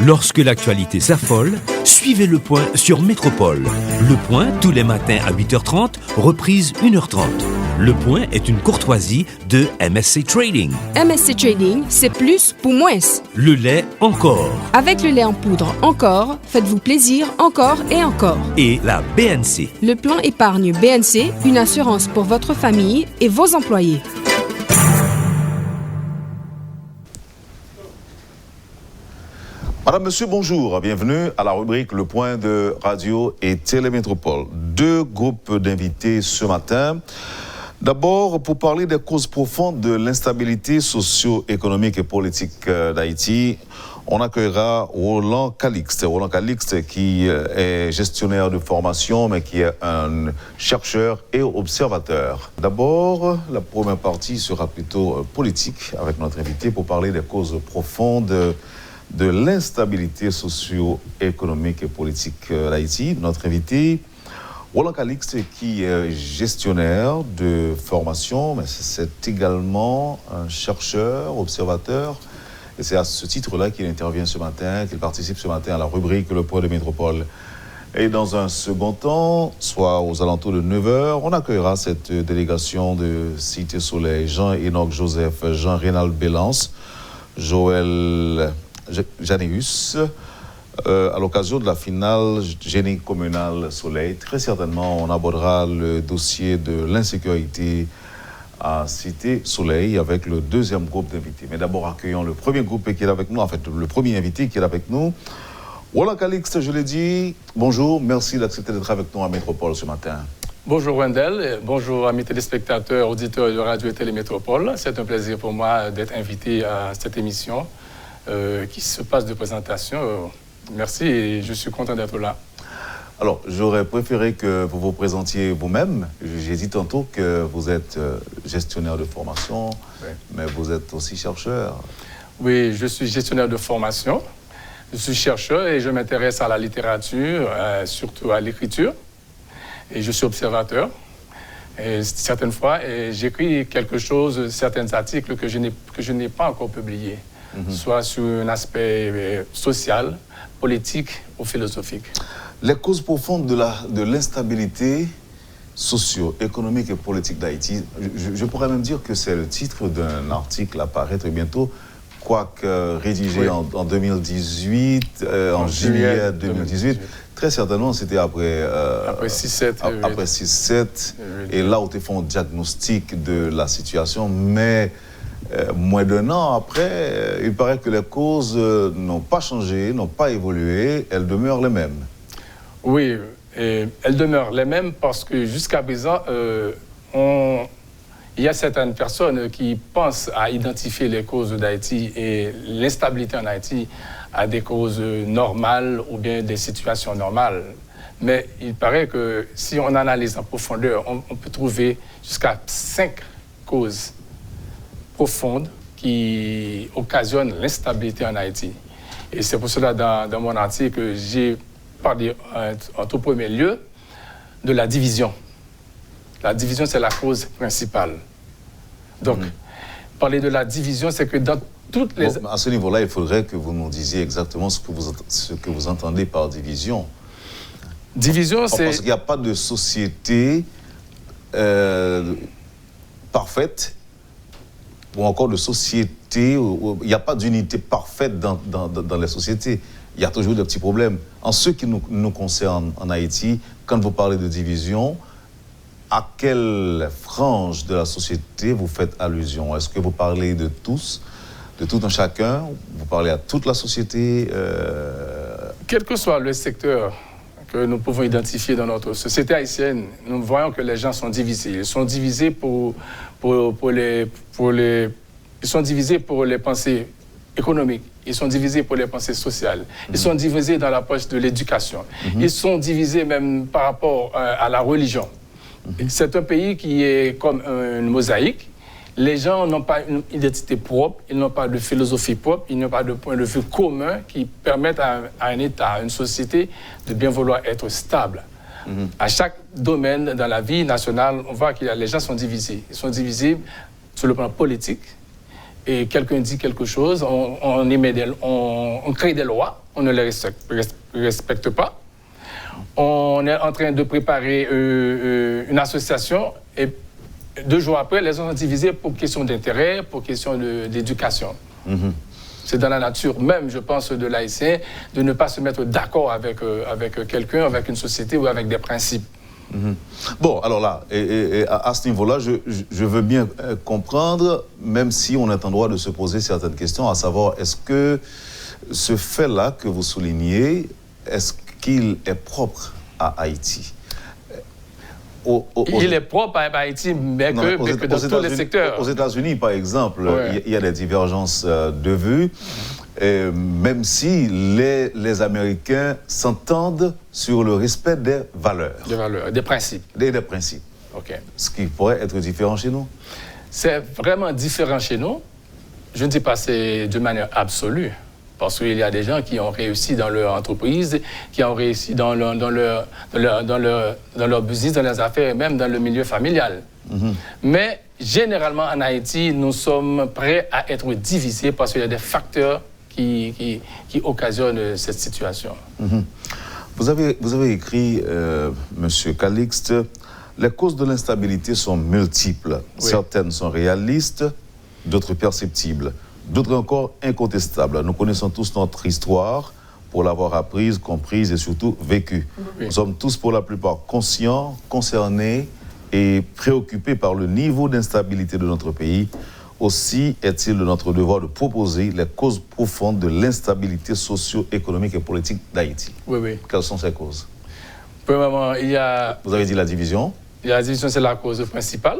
Lorsque l'actualité s'affole, suivez Le Point sur Métropole. Le Point, tous les matins à 8h30, reprise 1h30. Le Point est une courtoisie de MSC Trading. MSC Trading, c'est plus pour moins. Le lait encore. Avec le lait en poudre encore, faites-vous plaisir encore et encore. Et la BNC. Le plan épargne BNC, une assurance pour votre famille et vos employés. Madame, Monsieur, bonjour. Bienvenue à la rubrique Le Point de Radio et Télémétropole. Deux groupes d'invités ce matin. D'abord, pour parler des causes profondes de l'instabilité socio-économique et politique d'Haïti, on accueillera Roland Calixte. Roland Calixte qui est gestionnaire de formation, mais qui est un chercheur et observateur. D'abord, la première partie sera plutôt politique avec notre invité pour parler des causes profondes de l'instabilité socio-économique et politique d'Haïti. Notre invité, Roland Calixte, qui est gestionnaire de formation, mais c'est également un chercheur, observateur. Et c'est à ce titre-là qu'il intervient ce matin, qu'il participe ce matin à la rubrique Le Point de Métropole. Et dans un second temps, soit aux alentours de 9h, on accueillera cette délégation de Cité Soleil, Jean-Enoch Joseph, Jean-Rénal Bélance, Joël Janéus, à l'occasion de la finale génie communal Soleil. Très certainement, on abordera le dossier de l'insécurité à Cité Soleil avec le deuxième groupe d'invités. Mais d'abord, accueillons le premier groupe qui est avec nous, en fait, le premier invité qui est avec nous. Roland Calixte, je l'ai dit, bonjour, merci d'accepter d'être avec nous à Métropole ce matin. Bonjour Wendell, bonjour à mes téléspectateurs, auditeurs de Radio et Télémétropole. C'est un plaisir pour moi d'être invité à cette émission qui se passe de présentation. Merci et je suis content d'être là. Alors, j'aurais préféré que vous vous présentiez vous-même. J'ai dit tantôt que vous êtes gestionnaire de formation, oui, mais vous êtes aussi chercheur. Oui, je suis gestionnaire de formation. Je suis chercheur et je m'intéresse à la littérature, surtout à l'écriture. Et je suis observateur. Et certaines fois, j'écris quelque chose, certains articles que je n'ai pas encore publiés, soit sur un aspect social, politique ou philosophique. Les causes profondes de l'instabilité socio-économique et politique d'Haïti, je pourrais même dire que c'est le titre d'un article à paraître bientôt, quoique rédigé oui, en 2018, en juillet 2018. Très certainement, c'était après 6-7. Après 6-7, et là où tu fais un diagnostic de la situation, mais moins d'un an après, il paraît que les causes n'ont pas changé, n'ont pas évolué, elles demeurent les mêmes. Oui, elles demeurent les mêmes parce que jusqu'à présent, il y a certaines personnes qui pensent à identifier les causes d'Haïti et l'instabilité en Haïti à des causes normales ou bien des situations normales. Mais il paraît que si on analyse en profondeur, on peut trouver jusqu'à 5 causes profondes qui occasionnent l'instabilité en Haïti. Et c'est pour cela, dans mon article, j'ai parlé en tout premier lieu de la division. La division, c'est la cause principale. Donc, parler de la division, c'est que dans toutes les... Bon, à ce niveau-là, il faudrait que vous nous disiez exactement ce que vous entendez par division. Division, c'est... Parce qu'il n'y a pas de société parfaite, ou encore de société, il n'y a pas d'unité parfaite dans les sociétés. Il y a toujours des petits problèmes. En ce qui nous concerne en Haïti, quand vous parlez de division, à quelle frange de la société vous faites allusion? Est-ce que vous parlez de tous, de tout un chacun? Vous parlez à toute la société? Quel que soit le secteur que nous pouvons identifier dans notre société haïtienne, nous voyons que les gens sont divisés. Ils sont divisés ils sont divisés pour les pensées économiques. Ils sont divisés pour les pensées sociales. Ils sont divisés dans l'approche de l'éducation. Ils sont divisés même par rapport à la religion. C'est un pays qui est comme une mosaïque. Les gens n'ont pas une identité propre, ils n'ont pas de philosophie propre, ils n'ont pas de point de vue commun qui permettent à un État, à une société de bien vouloir être stable. À chaque domaine dans la vie nationale, on voit que les gens sont divisés. Ils sont divisés sur le plan politique, et quelqu'un dit quelque chose, on crée des lois, on ne les respecte pas. On est en train de préparer une association et 2 jours après, les gens sont divisés pour question d'intérêt, pour question d'éducation. C'est dans la nature même, je pense, de l'haïtien, de ne pas se mettre d'accord avec quelqu'un, avec une société ou avec des principes. Bon, alors là, à ce niveau-là, je veux bien comprendre, même si on est en droit de se poser certaines questions, à savoir, est-ce que ce fait-là que vous soulignez, est-ce qu'il est propre à Haïti? Il est propre à Haïti, mais que dans tous les secteurs. Aux États-Unis, par exemple, il y a des divergences de vues, même si les Américains s'entendent sur le respect des valeurs. Des valeurs, des principes. Des principes. OK. Ce qui pourrait être différent chez nous. C'est vraiment différent chez nous. Je ne dis pas c'est de manière absolue. Parce qu'il y a des gens qui ont réussi dans leur entreprise, qui ont réussi dans leur business, dans leurs affaires et même dans le milieu familial. Mais généralement en Haïti, nous sommes prêts à être divisés parce qu'il y a des facteurs qui occasionnent cette situation. Vous avez écrit, Monsieur Calixte, les causes de l'instabilité sont multiples. Oui. Certaines sont réalistes, d'autres perceptibles. D'autres encore incontestables. Nous connaissons tous notre histoire pour l'avoir apprise, comprise et surtout vécue. Oui. Nous sommes tous pour la plupart conscients, concernés et préoccupés par le niveau d'instabilité de notre pays. Aussi est-il de notre devoir de proposer les causes profondes de l'instabilité socio-économique et politique d'Haïti. Oui, oui. Quelles sont ces causes? Premièrement, il y a... Vous avez dit la division? La division, c'est la cause principale.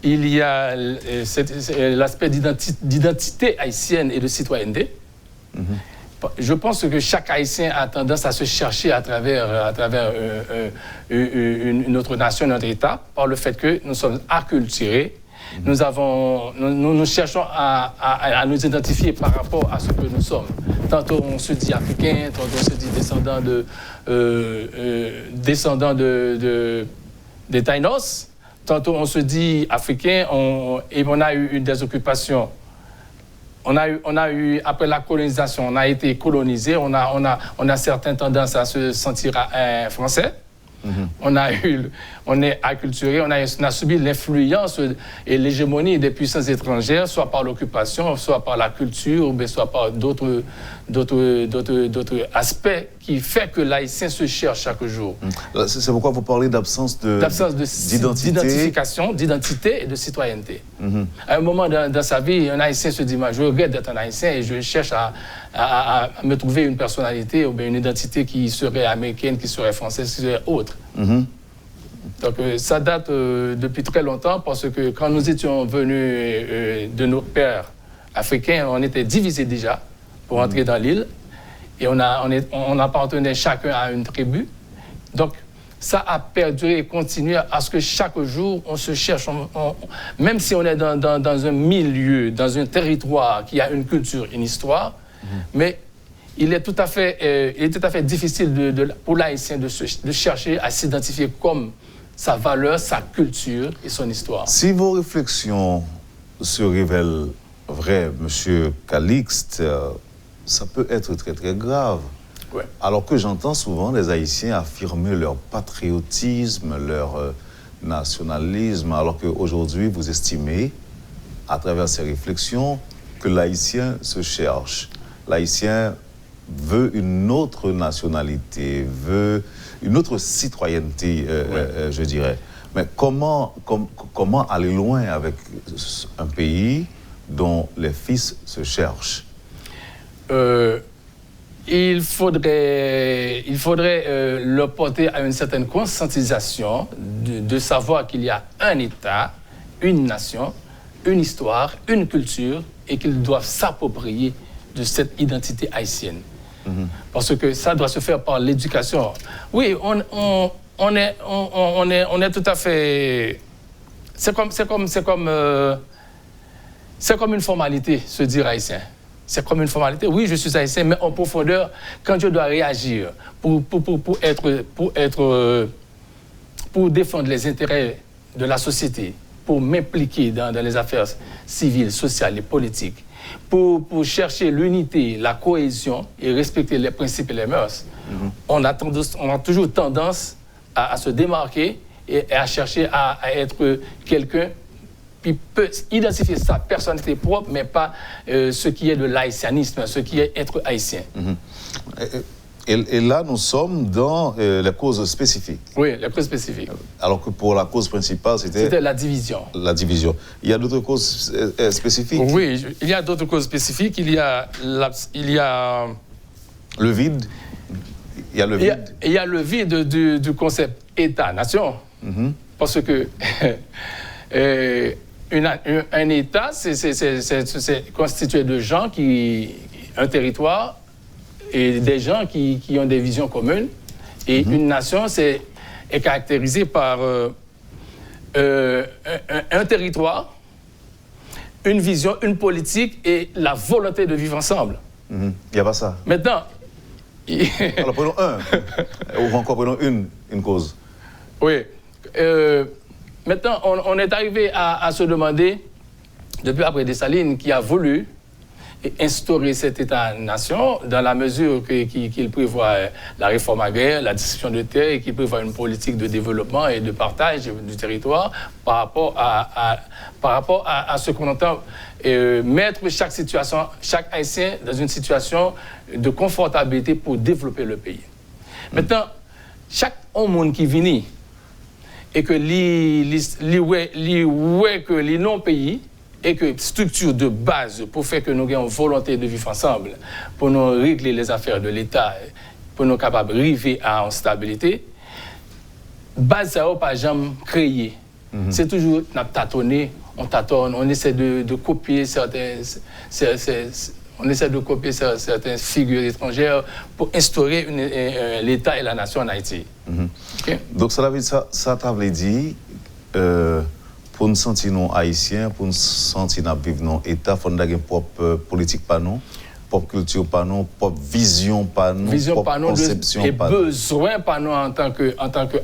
Il y a l'aspect d'identité haïtienne et de citoyenneté. Je pense que chaque Haïtien a tendance à se chercher à travers une autre nation, notre État, par le fait que nous sommes acculturés. Nous cherchons à nous identifier par rapport à ce que nous sommes. Tantôt on se dit africain, tantôt on se dit descendant des Taïnos. Tantôt, on se dit africain, et on a eu des occupations. On a eu, après la colonisation, on a été colonisé, on a certaines tendances à se sentir français. On est acculturé, on a subi l'influence et l'hégémonie des puissances étrangères, soit par l'occupation, soit par la culture, mais soit par d'autres aspects qui fait que l'haïtien se cherche chaque jour. C'est pourquoi vous parlez d'absence d'identification, d'identité et de citoyenneté. À un moment dans sa vie, un haïtien se dit, je regrette d'être un haïtien et je cherche à me trouver une personnalité ou bien une identité qui serait américaine, qui serait française, qui serait autre. Donc ça date depuis très longtemps parce que quand nous étions venus de nos pères africains, on était divisés déjà pour entrer dans l'île et on appartenait chacun à une tribu. Donc ça a perduré et continué à ce que chaque jour on se cherche, même si on est dans un milieu, dans un territoire qui a une culture, une histoire, mais il est tout à fait difficile pour l'haïtien de chercher à s'identifier comme sa valeur, sa culture et son histoire. Si vos réflexions se révèlent vraies, Monsieur Calixte, ça peut être très très grave. Ouais. Alors que j'entends souvent les Haïtiens affirmer leur patriotisme, leur nationalisme, alors qu'aujourd'hui vous estimez, à travers ces réflexions, que l'Haïtien se cherche. L'Haïtien veut une autre nationalité, veut une autre citoyenneté, je dirais. Mais comment aller loin avec un pays dont les fils se cherchent? Il faudrait le porter à une certaine conscientisation de savoir qu'il y a un État, une nation, une histoire, une culture et qu'ils doivent s'approprier de cette identité haïtienne. Parce que ça doit se faire par l'éducation. Oui, on est tout à fait... C'est comme une formalité, se dire haïtien. C'est comme une formalité. Oui, je suis haïtien, mais en profondeur, quand je dois réagir pour défendre les intérêts de la société, pour m'impliquer dans les affaires civiles, sociales et politiques, pour chercher l'unité, la cohésion et respecter les principes et les mœurs, on a toujours tendance à se démarquer et à chercher à être quelqu'un qui peut identifier sa personnalité propre, mais pas ce qui est de l'haïtianisme, ce qui est être haïtien. Et là, nous sommes dans les causes spécifiques. Oui, les causes spécifiques. Alors que pour la cause principale, c'était la division. La division. Il y a d'autres causes spécifiques? Oui, il y a d'autres causes spécifiques. Il y a le vide. Il y a le vide. Il y a le vide du concept État-nation. Parce que un État, c'est constitué de gens un territoire et des gens qui ont des visions communes. Et une nation est caractérisée par un territoire, une vision, une politique et la volonté de vivre ensemble. Il n'y a pas ça. Maintenant... Alors prenons ou encore prenons une cause. Oui. Maintenant, on est arrivé à se demander, depuis après Dessalines, qui a voulu instaurer cet État-nation dans la mesure qu'il prévoit la réforme agraire, la distribution de terres et qu'il prévoit une politique de développement et de partage du territoire par rapport à ce qu'on entend mettre chaque Haïtien dans une situation de confortabilité pour développer le pays. Maintenant, chaque monde qui vient et que les non-pays et que structure de base pour faire que nous ayons volonté de vivre ensemble, pour nous régler les affaires de l'État, pour nous capables d'arriver à une stabilité, base ça n'a pas jamais créé. C'est toujours tâtonner, on tâtonne, on essaie de copier certaines figures étrangères pour instaurer l'État et la nation en Haïti. Okay? Donc ça veut dire pour nous sentir non haïtiens, pour nous sentir vivre non État, il faut avoir une propre politique par nous, propre culture par nous, propre vision par nous, propre conception et par nous. Besoin par nous en tant que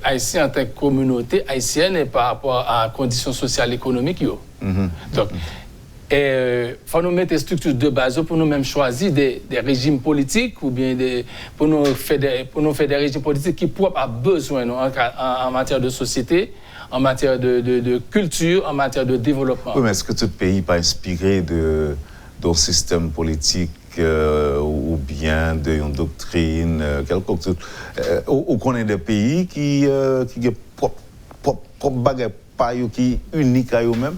haïtien, en tant que communauté haïtienne et par rapport à conditions sociales et économiques. Donc, il faut nous mettre des structures de base pour nous-mêmes choisir des régimes politiques ou bien pour nous faire des régimes politiques qui propres à besoin nous, en matière de société, en matière de culture, en matière de développement. Oui, mais est-ce que tout pays n'est pas inspiré d'un système politique ou bien d'une doctrine quelconque? Ou qu'on ait des pays qui ont propre bagage qui unique à eux-mêmes?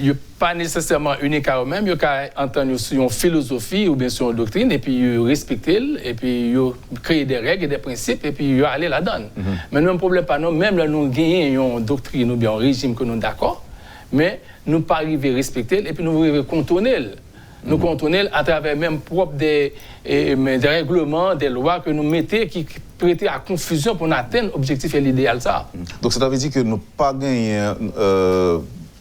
Il n'est pas nécessairement unique à eux-mêmes, il y a entendre sur une philosophie ou bien sur une doctrine, et puis ils respectent, et puis ils créent des règles et des principes, et puis ils aller là-dedans. Mais nous, un problème pas nous, même là, nous gagnons une doctrine ou bien un régime que nous sommes d'accord, mais nous ne pas arriver à respecter, et puis nous arriver à contourner. Nous contourner à travers même propre des règlements, des lois que nous mettons qui prêtent à confusion pour atteindre l'objectif et l'idéal. Donc ça veut dire que nous pas gagné.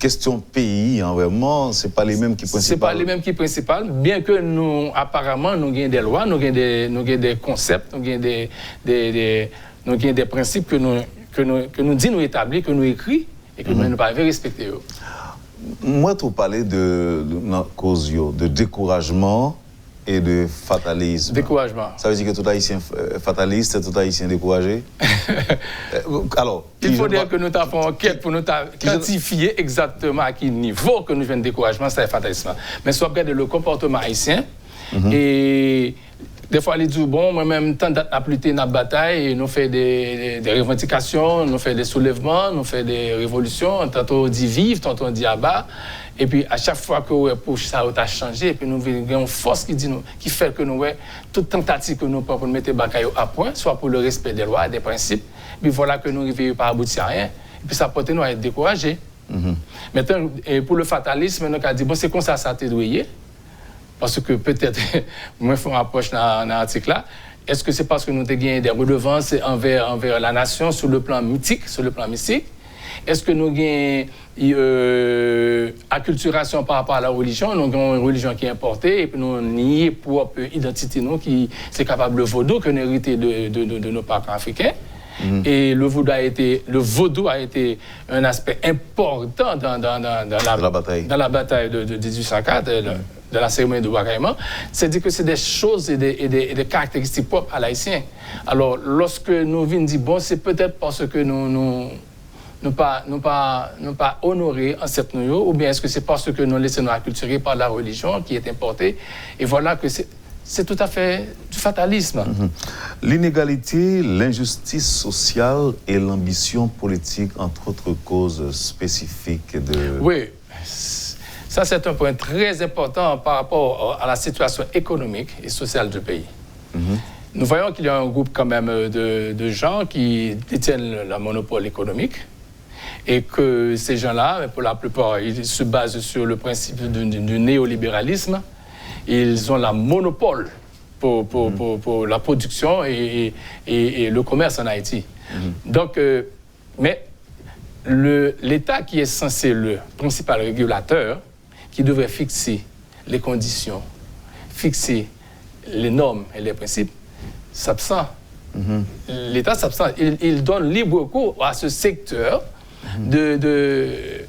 Question pays, vraiment, ce n'est pas les mêmes qui principales. Ce n'est pas les mêmes qui principales, bien que nous, apparemment, nous avons des lois, nous avons des concepts, nous avons des principes que nous disons nous établir, que nous écrivons et que nous ne pas respecter. Moi, tu parlais de cause de découragement et de fatalisme. Découragement. Ça veut dire que tout haïtien fataliste et tout haïtien découragé? Alors, il faut dire que nous avons une enquête pour nous quantifier exactement à quel niveau que nous venons de découragement, c'est le fatalisme. Mais si on regarde le comportement haïtien, et des fois, ils disent, bon, moi-même, tant d'appliquer notre bataille, et nous faisons des revendications, nous faisons des soulèvements, nous faisons des révolutions, tantôt on dit vive, tantôt on dit abat. Et puis, à chaque fois que pour ça a changé, et puis nous avons une force qui fait que nous, toute tentative que nous prenons pour mettre Bakayo à point, soit pour le respect des lois, des principes, puis voilà que nous n'arrivons pas à aboutir à rien. Et puis ça porte nous à être découragés. Maintenant, pour le fatalisme, nous avons dit, bon, c'est comme ça te doit. Parce que peut-être, moi, je fais une approche dans l'article là. Est-ce que c'est parce que nous avons gagné des redevances envers la nation sur le plan mythique, sur le plan mystique? Est-ce que nous avons acculturation par rapport à la religion? Nous avons une religion qui est importée et puis nous nions propre identité nous qui c'est capable de vaudou que nous hérité de nos parents africains. Et le vaudou a été un aspect important dans la bataille de 1804, de la cérémonie de Ouagaïman. C'est-à-dire que c'est des choses et des caractéristiques propres à l'haïtien. Alors, lorsque nous venons dire, bon, c'est peut-être parce que nous pas honoré en cette noyau, ou bien est-ce que c'est parce que nous laissons nous acculturer par la religion qui est importée? Et voilà que c'est tout à fait du fatalisme. L'inégalité, l'injustice sociale et l'ambition politique, entre autres causes spécifiques de... Oui, ça c'est un point très important par rapport à la situation économique et sociale du pays. Nous voyons qu'il y a un groupe quand même de gens qui détiennent le monopole économique et que ces gens-là, pour la plupart, ils se basent sur le principe du néolibéralisme. Ils ont le monopole pour la production et le commerce en Haïti. Donc, mais l'État qui est censé le principal régulateur, qui devrait fixer les conditions, fixer les normes et les principes, s'absent. L'État s'absent. Il donne libre cours à ce secteur de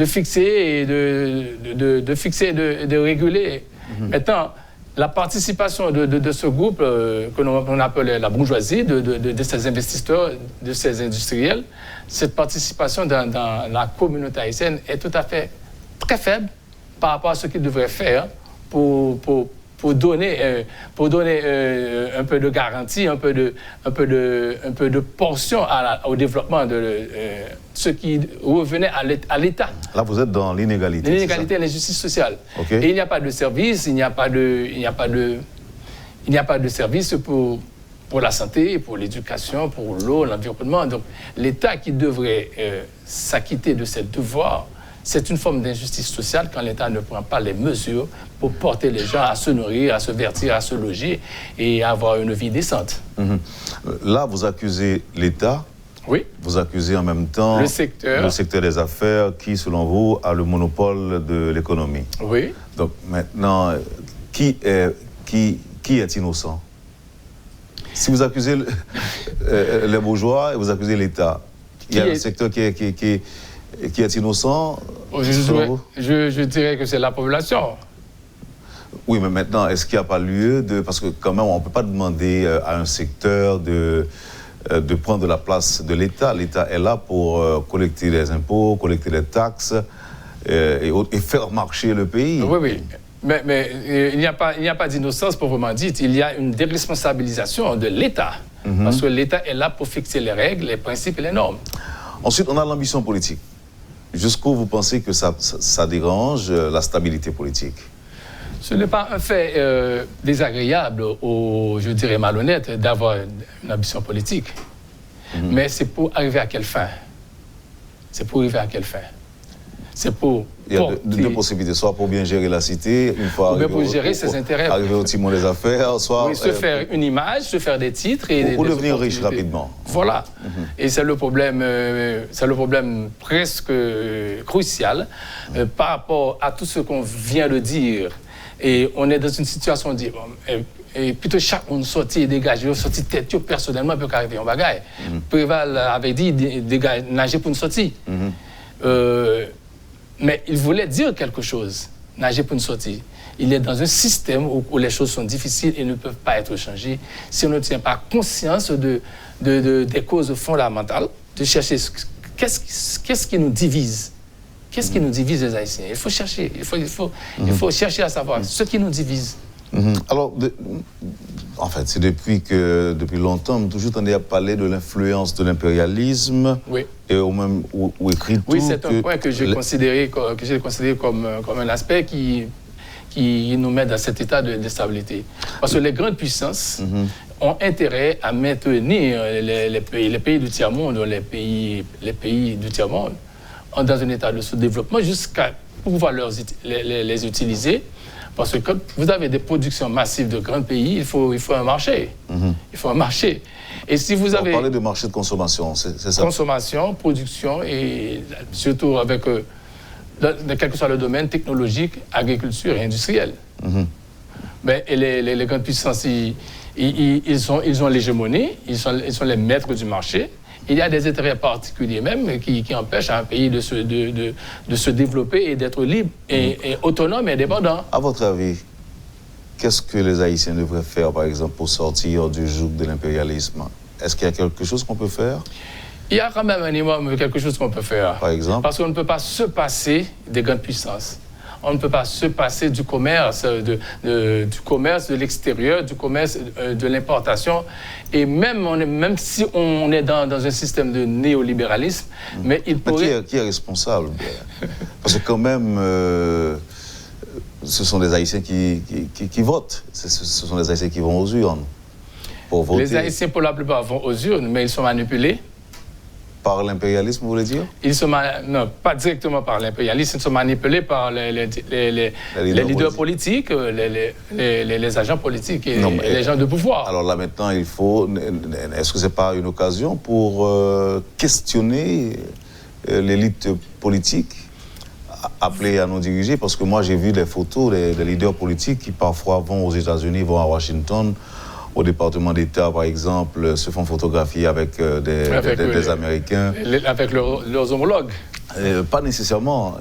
fixer et de réguler. Maintenant, la participation de ce groupe que l'on appelait la bourgeoisie, de ces investisseurs, de ces industriels, cette participation dans la communauté haïtienne est tout à fait très faible par rapport à ce qu'ils devraient faire pour donner un peu de garantie, un peu de portion au développement de ce qui revenait à l'État. Là, vous êtes dans l'inégalité. L'inégalité et l'injustice sociale. Okay. Et il n'y a pas de service, il n'y a pas de service pour la santé, pour l'éducation, pour l'eau, l'environnement. Donc, l'État qui devrait s'acquitter de ses devoirs, c'est une forme d'injustice sociale quand l'État ne prend pas les mesures pour porter les gens à se nourrir, à se vertir, à se loger et à avoir une vie décente. Là, vous accusez l'État. Oui. Vous accusez en même temps le secteur des affaires qui, selon vous, a le monopole de l'économie. Oui. Donc maintenant, qui est innocent? Si vous accusez les bourgeois et vous accusez l'État, il y a un secteur qui est innocent? Je dirais que c'est la population. Oui, mais maintenant, est-ce qu'il n'y a pas lieu de... Parce que quand même, on ne peut pas demander à un secteur de prendre la place de l'État. L'État est là pour collecter les impôts, collecter les taxes et faire marcher le pays. Oui, oui. Mais il n'y a pas d'innocence proprement dite. Il y a une déresponsabilisation de l'État. Parce que l'État est là pour fixer les règles, les principes et les normes. Ensuite, on a l'ambition politique. Jusqu'où vous pensez que ça dérange la stabilité politique? Ce n'est pas un fait désagréable ou, je dirais, malhonnête d'avoir une ambition politique. Mais c'est pour arriver à quelle fin? C'est pour arriver à quelle fin? C'est pour... Il y a deux possibilités, soit pour bien gérer la cité, une fois ou pour gérer ses intérêts. Arriver au timon des affaires, soit... Oui, se faire une image, se faire des titres et pour devenir riche rapidement. Voilà. Et c'est le problème presque crucial par rapport à tout ce qu'on vient de dire. Et on est dans une situation de dire, et plutôt chaque monde sorti et dégagé, sorti tête personnellement pour arriver en bagaille. Préval avait dit, nager pour une sortie. Mais il voulait dire quelque chose, nager pour une sortie. Il est dans un système où les choses sont difficiles et ne peuvent pas être changées si on ne tient pas conscience des causes fondamentales, de chercher qu'est-ce qui nous divise. Qu'est-ce qui nous divise les Haïtiens? Il faut chercher, il faut chercher à savoir ce qui nous divise. Alors, en fait, c'est depuis longtemps, toujours on a parlé de l'influence de l'impérialisme. Oui. Et même où écrit tout. Oui, c'est un point que j'ai considéré comme un aspect qui nous met dans cet état de stabilité. Parce que les grandes puissances ont intérêt à maintenir les pays du tiers-monde, les pays du tiers-monde, dans un état de sous-développement jusqu'à pouvoir les utiliser. Parce que quand vous avez des productions massives de grands pays, il faut un marché. Il faut un marché. Et si vous avez... On parlait de marché de consommation, c'est ça? Consommation, production et surtout avec, quel que soit le domaine, technologique, agriculture et industriel. Mais les grandes puissances, ils ont l'hégémonie, ils sont les maîtres du marché. il y a des intérêts particuliers même qui empêchent un pays de se développer et d'être libre et autonome et indépendant. À votre avis, qu'est-ce que les Haïtiens devraient faire, par exemple, pour sortir du joug de l'impérialisme? Est-ce qu'il y a quelque chose qu'on peut faire? Il y a quand même un minimum quelque chose qu'on peut faire. Par exemple? Parce qu'on ne peut pas se passer des grandes puissances. On ne peut pas se passer du commerce, du commerce de l'extérieur, du commerce de l'importation. Et même si on est dans un système de néolibéralisme, mais il pourrait... Qui est responsable? Parce que quand même, ce sont des Haïtiens qui votent. Ce sont des Haïtiens qui vont aux urnes pour voter. Les Haïtiens, pour la plupart, vont aux urnes, mais ils sont manipulés. Par l'impérialisme, vous voulez dire? Non, pas directement par l'impérialisme, ils sont manipulés par les leaders politiques, les agents politiques et les gens de pouvoir. Alors là, maintenant, est-ce que ce n'est pas une occasion pour questionner l'élite politique, appeler à nous diriger? Parce que moi, j'ai vu des photos des leaders politiques qui parfois vont aux États-Unis, vont à Washington, au département d'État, par exemple, se font photographier avec des Américains. Avec leurs homologues. Pas nécessairement.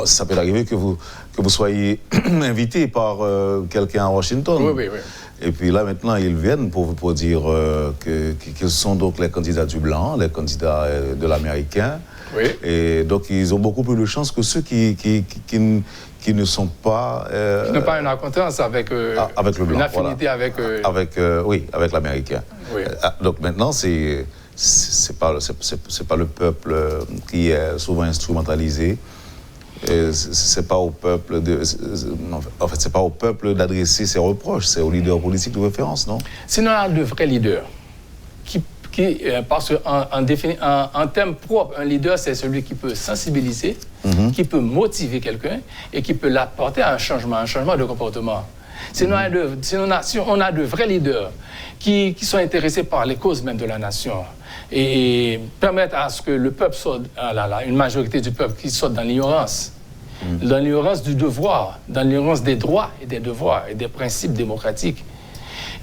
Ça peut arriver que vous soyez invité par quelqu'un à Washington. Oui. Et puis là, maintenant, ils viennent pour dire qu'ils sont donc les candidats du blanc, les candidats de l'américain. Oui. Et donc, ils ont beaucoup plus de chances que ceux qui ne sont pas... qui n'ont pas une acquaintance avec le blanc, une affinité voilà. avec l'américain. Oui. Donc maintenant, c'est pas le peuple qui est souvent instrumentalisé. C'est pas au peuple c'est pas au peuple d'adresser ses reproches, c'est aux leaders politiques de référence, non? Sinon, il y a de vrais leaders parce qu'en termes propres, un leader, c'est celui qui peut sensibiliser, qui peut motiver quelqu'un et qui peut l'apporter à un changement de comportement. Sinon, on a de vrais leaders qui sont intéressés par les causes même de la nation et permettent à ce que le peuple sorte, une majorité du peuple qui sorte dans l'ignorance. Dans l'ignorance du devoir, dans l'ignorance des droits et des devoirs et des principes démocratiques.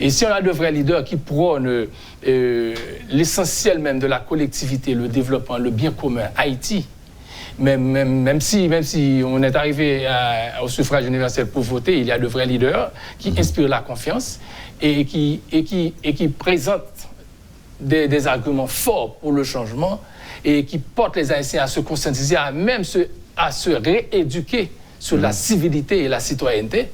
Et si on a de vrais leaders qui prônent l'essentiel même de la collectivité, le développement, le bien commun, Haïti, même si on est arrivé au suffrage universel pour voter, il y a de vrais leaders qui inspirent la confiance et qui présentent des arguments forts pour le changement et qui portent les Haïtiens à se conscientiser, à se rééduquer sur la civilité et la citoyenneté.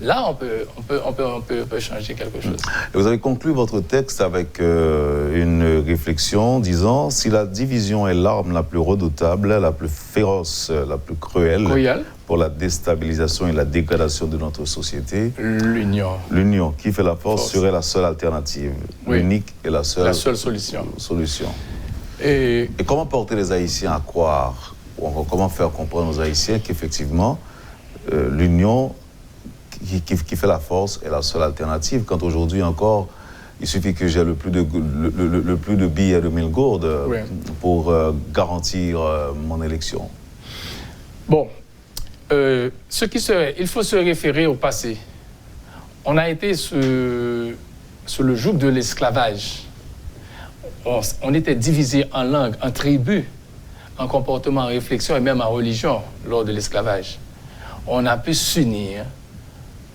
Là, on peut changer quelque chose. Vous avez conclu votre texte avec une réflexion disant « Si la division est l'arme la plus redoutable, la plus féroce, la plus cruelle pour la déstabilisation et la dégradation de notre société, l'union qui fait la force serait la seule alternative, l'unique et la seule solution. » Et comment porter les Haïtiens à croire, ou comment faire comprendre aux Haïtiens qu'effectivement, l'union qui fait la force est la seule alternative, quand aujourd'hui encore, il suffit que j'ai le plus de billets de 1000 gourdes pour garantir mon élection. Bon, il faut se référer au passé. On a été sous le joug de l'esclavage. On était divisé en langues, en tribus, en comportement, en réflexion et même en religion lors de l'esclavage. On a pu s'unir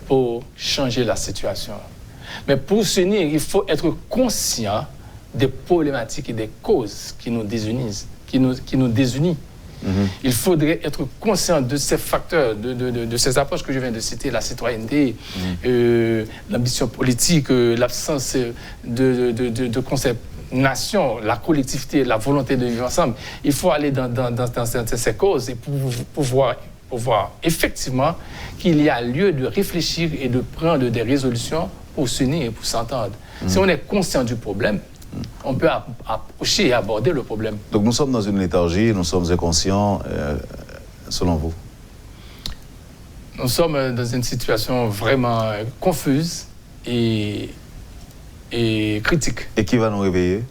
pour changer la situation. Mais pour s'unir, il faut être conscient des problématiques et des causes qui nous désunissent, qui nous désunissent. Il faudrait être conscient de ces facteurs, de ces approches que je viens de citer, la citoyenneté, l'ambition politique, l'absence de concept nation, la collectivité, la volonté de vivre ensemble. Il faut aller dans ces causes et pour voir effectivement qu'il y a lieu de réfléchir et de prendre des résolutions pour s'unir et pour s'entendre. Si on est conscient du problème, on peut approcher et aborder le problème. Donc nous sommes dans une léthargie, nous sommes inconscients, selon vous? Nous sommes dans une situation vraiment confuse et critique. Et qui va nous réveiller?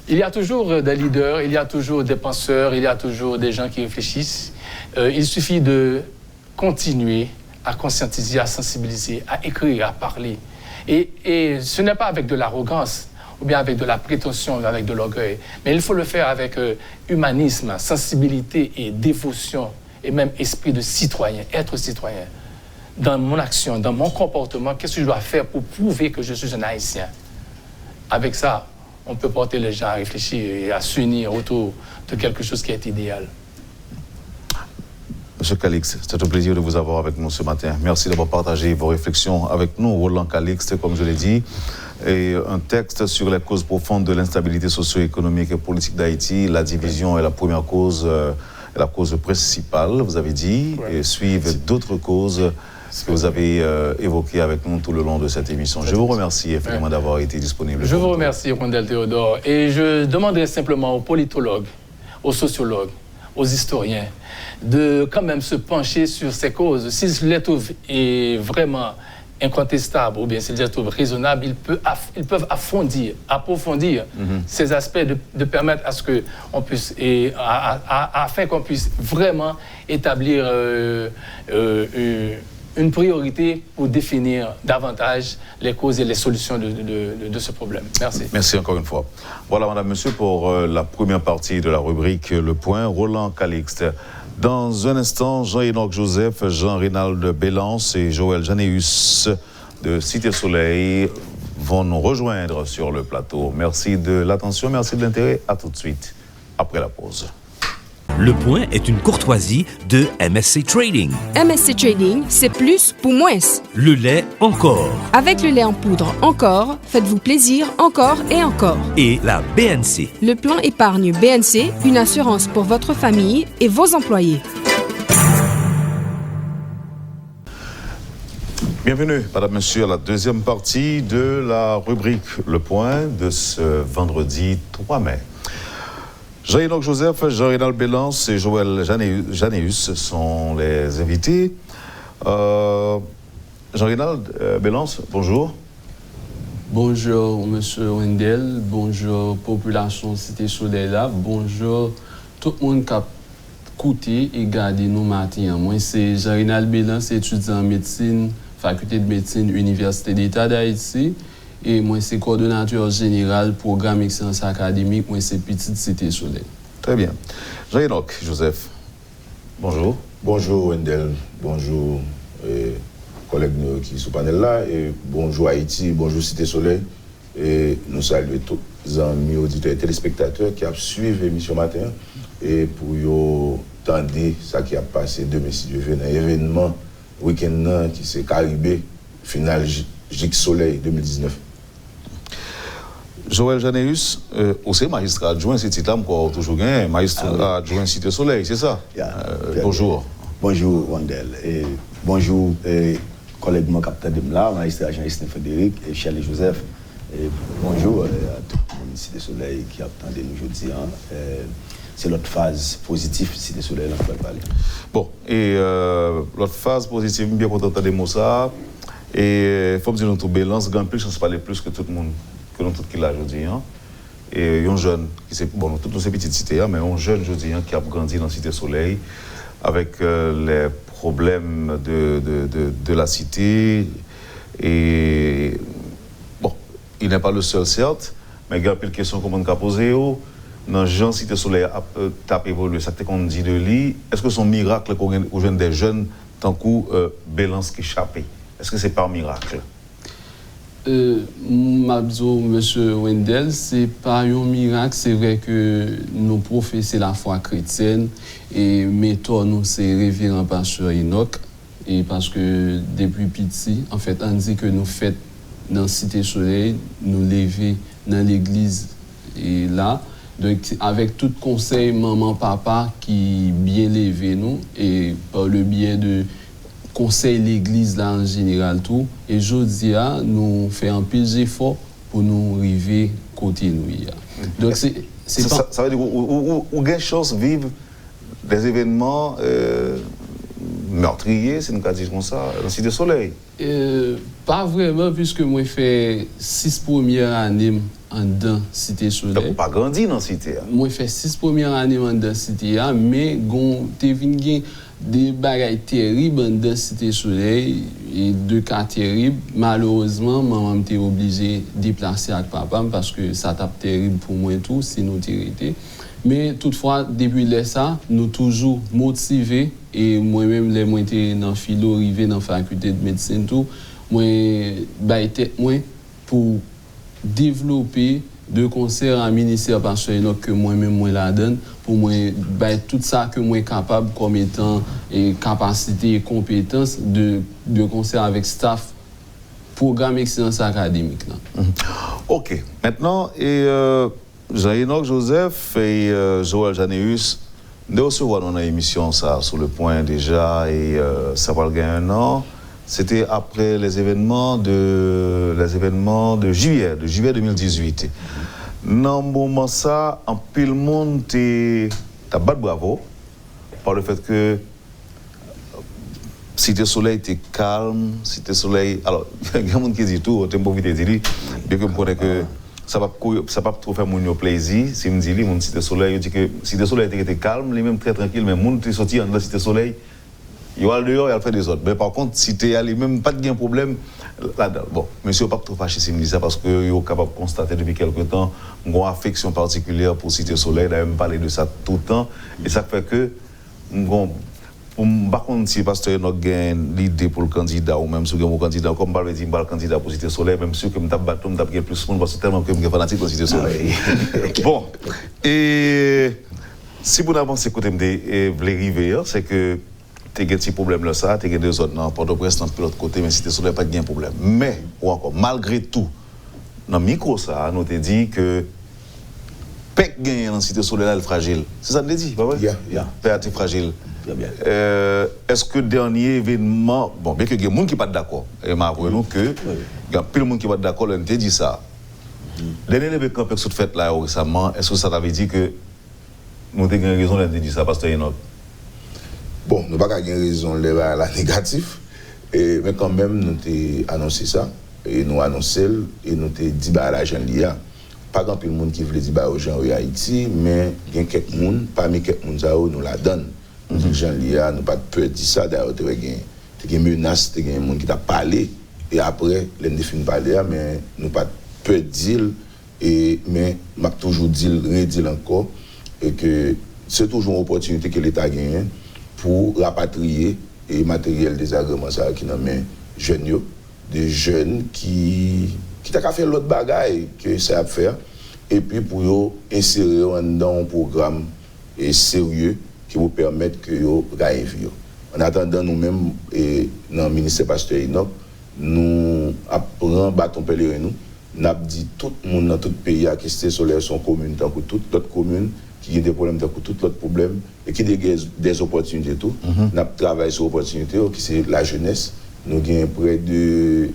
Il y a toujours des leaders, il y a toujours des penseurs, il y a toujours des gens qui réfléchissent. Il suffit de continuer à conscientiser, à sensibiliser, à écrire, à parler. Et ce n'est pas avec de l'arrogance. ou bien avec de la prétention, avec de l'orgueil. Mais il faut le faire avec humanisme, sensibilité et dévotion, et même esprit de citoyen, être citoyen. Dans mon action, dans mon comportement, qu'est-ce que je dois faire pour prouver que je suis un Haïtien? Avec ça, on peut porter les gens à réfléchir et à s'unir autour de quelque chose qui est idéal. Monsieur Calixte, c'est un plaisir de vous avoir avec nous ce matin. Merci d'avoir partagé vos réflexions avec nous. Roland Calixte, comme je l'ai dit, et un texte sur les causes profondes de l'instabilité socio-économique et politique d'Haïti. La division est la première cause, la cause principale, vous avez dit, et suivent d'autres causes que vous avez évoquées avec nous tout le long de cette émission. Je vous remercie effectivement d'avoir été disponible. Je vous remercie, Rondel Théodore, et je demanderai simplement aux politologues, aux sociologues, aux historiens, de quand même se pencher sur ces causes. S'ils les trouvent vraiment incontestables ou bien s'ils les trouvent raisonnables, ils peuvent approfondir ces aspects, de permettre à ce que on puisse, afin qu'on puisse vraiment établir une priorité pour définir davantage les causes et les solutions de ce problème. Merci. Merci encore une fois. Voilà, madame, monsieur, pour la première partie de la rubrique Le Point. Roland Calixte. Dans un instant, Jean-Enoch Joseph, Jean-Rénald Bélance et Joël Janéus de Cité Soleil vont nous rejoindre sur le plateau. Merci de l'attention, merci de l'intérêt. À tout de suite, après la pause. Le Point est une courtoisie de MSC Trading. MSC Trading, c'est plus pour moins. Le lait encore. Avec le lait en poudre encore, faites-vous plaisir encore et encore. Et la BNC. Le plan épargne BNC, une assurance pour votre famille et vos employés. Bienvenue, madame, monsieur, à la deuxième partie de la rubrique Le Point de ce vendredi 3 mai. Jean-Enoch Joseph, Jean-Rénald Bélance et Joël Janéus sont les invités. Jean-Rénald Bélance, bonjour. Bonjour, monsieur Wendel. Bonjour, population Cité Soleil là. Bonjour, tout le monde qui a écouté et gardé nos matins. Moi, c'est Jean-Rénald Bélance, étudiant en médecine, faculté de médecine, Université d'État d'Haïti. Et moi, c'est coordonnateur général programme excellence académique. Moi, c'est Petite Cité Soleil. Très bien. Jean-Enoch Joseph, bonjour. Bonjour Wendel, bonjour collègues qui sont panel là, et bonjour Haïti, bonjour Cité Soleil. Et nous saluons tous les amis auditeurs et téléspectateurs qui ont suivi l'émission matin et pour y tendre ça qui a passé demain si Dieu veut, un événement week-end qui s'est Caribé, final Gic Soleil 2019. Joël Janéus, aussi magistrat adjoint, c'est titre encore toujours gain, magistrat adjoint Cité Soleil, c'est ça? Bonjour. Bonjour Wendel, et bonjour collègue mon capitaine de là, magistrat Jean-Istin Frédéric et Charles Joseph, et bonjour à tout le monde Cité Soleil qui attendait nous aujourd'hui. C'est l'autre phase positive Cité Soleil dont on va parler. Bon, et l'autre phase positive, bien content de mots ça, et il faut me dire notre balance, grand plus, je parle plus que tout le monde. Que nous tous qui l'a aujourd'hui, et un jeune qui c'est bon, toutes nos petites cités, mais un jeune aujourd'hui qui a grandi dans Cité Soleil avec les problèmes de la cité, et bon, il n'est pas le seul certes, mais il y a plein de questions qu'on a posées. Dans Jean Cité Soleil a évolué, ça qu'on dit de lui. Est-ce que son miracle qu'on jeune des jeunes tant coup Bélance qui échappé? Est-ce que c'est par miracle? Mabzo, monsieur Wendel, c'est pas un miracle, c'est vrai que nous professons la foi chrétienne et mettons nous c'est révérend pasteur Enoch, et parce que depuis petit, en fait, on dit que nous faites dans Cité Soleil, nous lever dans l'église et là, donc avec tout conseil maman papa qui bien levé nous et par le biais de conseil l'église là en général tout, et jodi a nous fait un peu d'effort pour nous arriver côté nous. Donc c'est ça veut dire où gain chance vivre des événements meurtrier, si nous avons dit comme ça, dans Cité Soleil. Pas vraiment, puisque moi, j'ai fait 6 premières années en dedans Cité Soleil. Donc, pas grandi dans Cité. Moi, j'ai fait 6 premières années en dedans Cité, mais j'ai vu des bagailles terribles en dedans Cité Soleil, et 2 cas terribles. Malheureusement, maman était obligée de déplacer avec papa, parce que ça tape terrible pour moi et tout, si nous été. Mais toutefois, depuis ça, nous toujours motivés, et moi-même, les moi j'étais dans philo, arrivé dans la faculté de médecine, tout, moi, tête moi pour développer de concert en ministère Pasteur Enoch que moi-même, moi la donne, pour moi, tout ça que moi capable comme étant et capacité et compétence de concert avec staff, programme excellence académique. Là. OK. Maintenant, Jean-Enoch Joseph et Joël Janéus, nous recevons dans l'émission ça sur le point déjà et ça va gagner un an. C'était après les événements de juillet 2018. Dans le moment ça, en pile monde t'a battu bravo par le fait que Cité Soleil était calme, Cité Soleil. Alors, il y a des gens qui disent tout, tu peux vite dire, bien que je connais que ça va pas trop faire mon plaisir. Si je me dis, mon Cité Soleil, je dis que Cité Soleil était calme, les mêmes très tranquille, mais mon qui sorti dans la Cité Soleil, il va dehors, il va faire des autres. Mais par contre, Cité allé même pas de problème là-dedans. Bon, monsieur pas trop fâché si me dit ça parce que il est capable de constater depuis quelque temps une affection particulière pour Cité Soleil, d'ailleurs me parler de ça tout le temps et ça fait que par contre, si pasteur Enoch gagne l'idée pour le candidat ou même si vous avez un candidat, comme je dis, le candidat pour Cité Soleil, même si je me tape plus de monde parce que tellement que je suis fanatique pour Cité Soleil. Bon, et si vous avancez côté de l'arrivée, c'est que tu as un petit problème là, tu as deux autres dans Port-au-Prince, dans l'autre côté, mais Cité Soleil, pas de problème. Mais, ou encore, malgré tout, dans le micro, ça, nous te dit que Pec gagne dans Cité Soleil, là, est fragile. C'est ça que tu dis, pas vrai? Pec est fragile. Est-ce que le dernier événement, bon, bien que il y a des gens qui ne sont pas d'accord, et m'avouez-nous que il y a plein de gens qui ne sont pas d'accord, on te dit ça. Le dernier événement que vous fait là récemment, est-ce que ça t'avait dit que nous avons raison de dire ça, Pasteur Enoch? Bon, nous n'avons pas raison de la négatif, mais quand même, nous avons annoncé ça, et nous annoncé, et nous avons dit à l'agent l'IA. Pas grand monde qui voulait dire aux gens en Haïti, mais il y a quelques gens, parmi quelques gens, nous la donnent. Nous disons, Jean Lia, nous pas de peur de dire ça, d'ailleurs, tu as des menaces, tu as des gens qui t'a parlé, et après, les gens finissent de parler, mais nous pas de peur de dire, mais je toujours dit, redire encore, et que c'est toujours une opportunité que l'État gagne pour rapatrier et matériel des agréments qui n'ont pas jeunes, des jeunes qui t'a fait l'autre bagaille que ça a fait, et puis pour insérer dans un programme sérieux qui vous permettent que vous gagnez vie. En attendant, nous-mêmes, dans le ministère Pasteur Enoch, nous apprenons bâton pèlerin nous avons dit tout le monde dans tout le pays à Cité Soleil sont communes, tant que toutes l'autre communes qui ont des problèmes, tant que tout l'autre problème, et qui ont des opportunités tout. Nous avons travaillé sur l'opportunité, qui c'est la jeunesse. Nous avons près de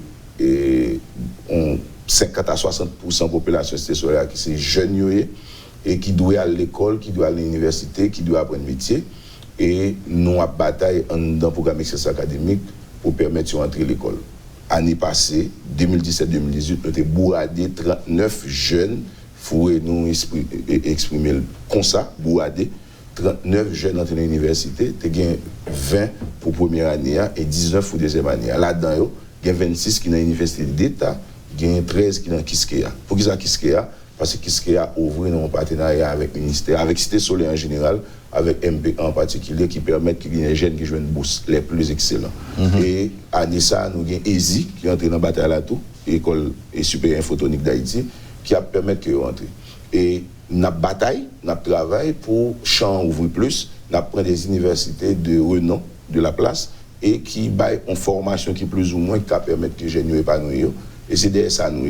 50 à 60% de la population Cité Soleil qui sont jeunes et qui doit aller à l'école, qui doit aller à l'université, qui doit apprendre métier. Et nous avons bataillé dans le programme excellence académique pour permettre d'entrer à l'école. Année passée, 2017-2018, nous avons bourradé 39 jeunes, il faut nous exprimer comme ça, bourradé, 39 jeunes entrés à l'université, il y a 20 pour la première année et 19 pour la deuxième année. Là-dedans, il y a 26 qui sont dans l'université d'État, il y a 13 qui sont dans Kiskeya. Pour qui ça Kiskeya? Parce que Kiskeya a ouvert un partenariat avec le ministère, avec Cité Soleil en général, avec MP en particulier, qui permettent qu'il y ait des jeunes qui jouent une bourse les plus excellents. Et à ça, nous avons ESI, qui est entré dans la bataille à tout, École et supérieure photonique d'Haïti, qui a permis qu'ils rentrent. Et nous avons bataille, nous avons travaillé pour champ ouvrir plus, nous avons pris des universités de renom de la place, et qui baillent une formation qui plus ou moins qui permet que les jeunes épanouissent. Et c'est derrière ça nous.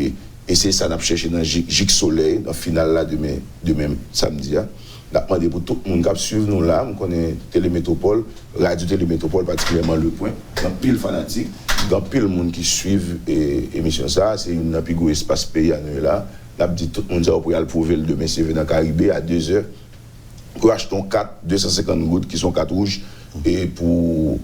Et c'est ça qu'on a cherché dans Gic Soleil, dans le final là demain samedi. On a demandé pour tout le monde qui suit nous là, on connaît Télémétropole, Radio Télémétropole, particulièrement Le Point, dans pile fanatique, dans pile monde qui suivent l'émission ça, c'est une plus gros espace pays à nous là. On a dit tout le monde ça pour aller prouver le demain, c'est dans le Caribé à 2h. Pour acheter 250 gouttes qui sont 4 rouges, et pour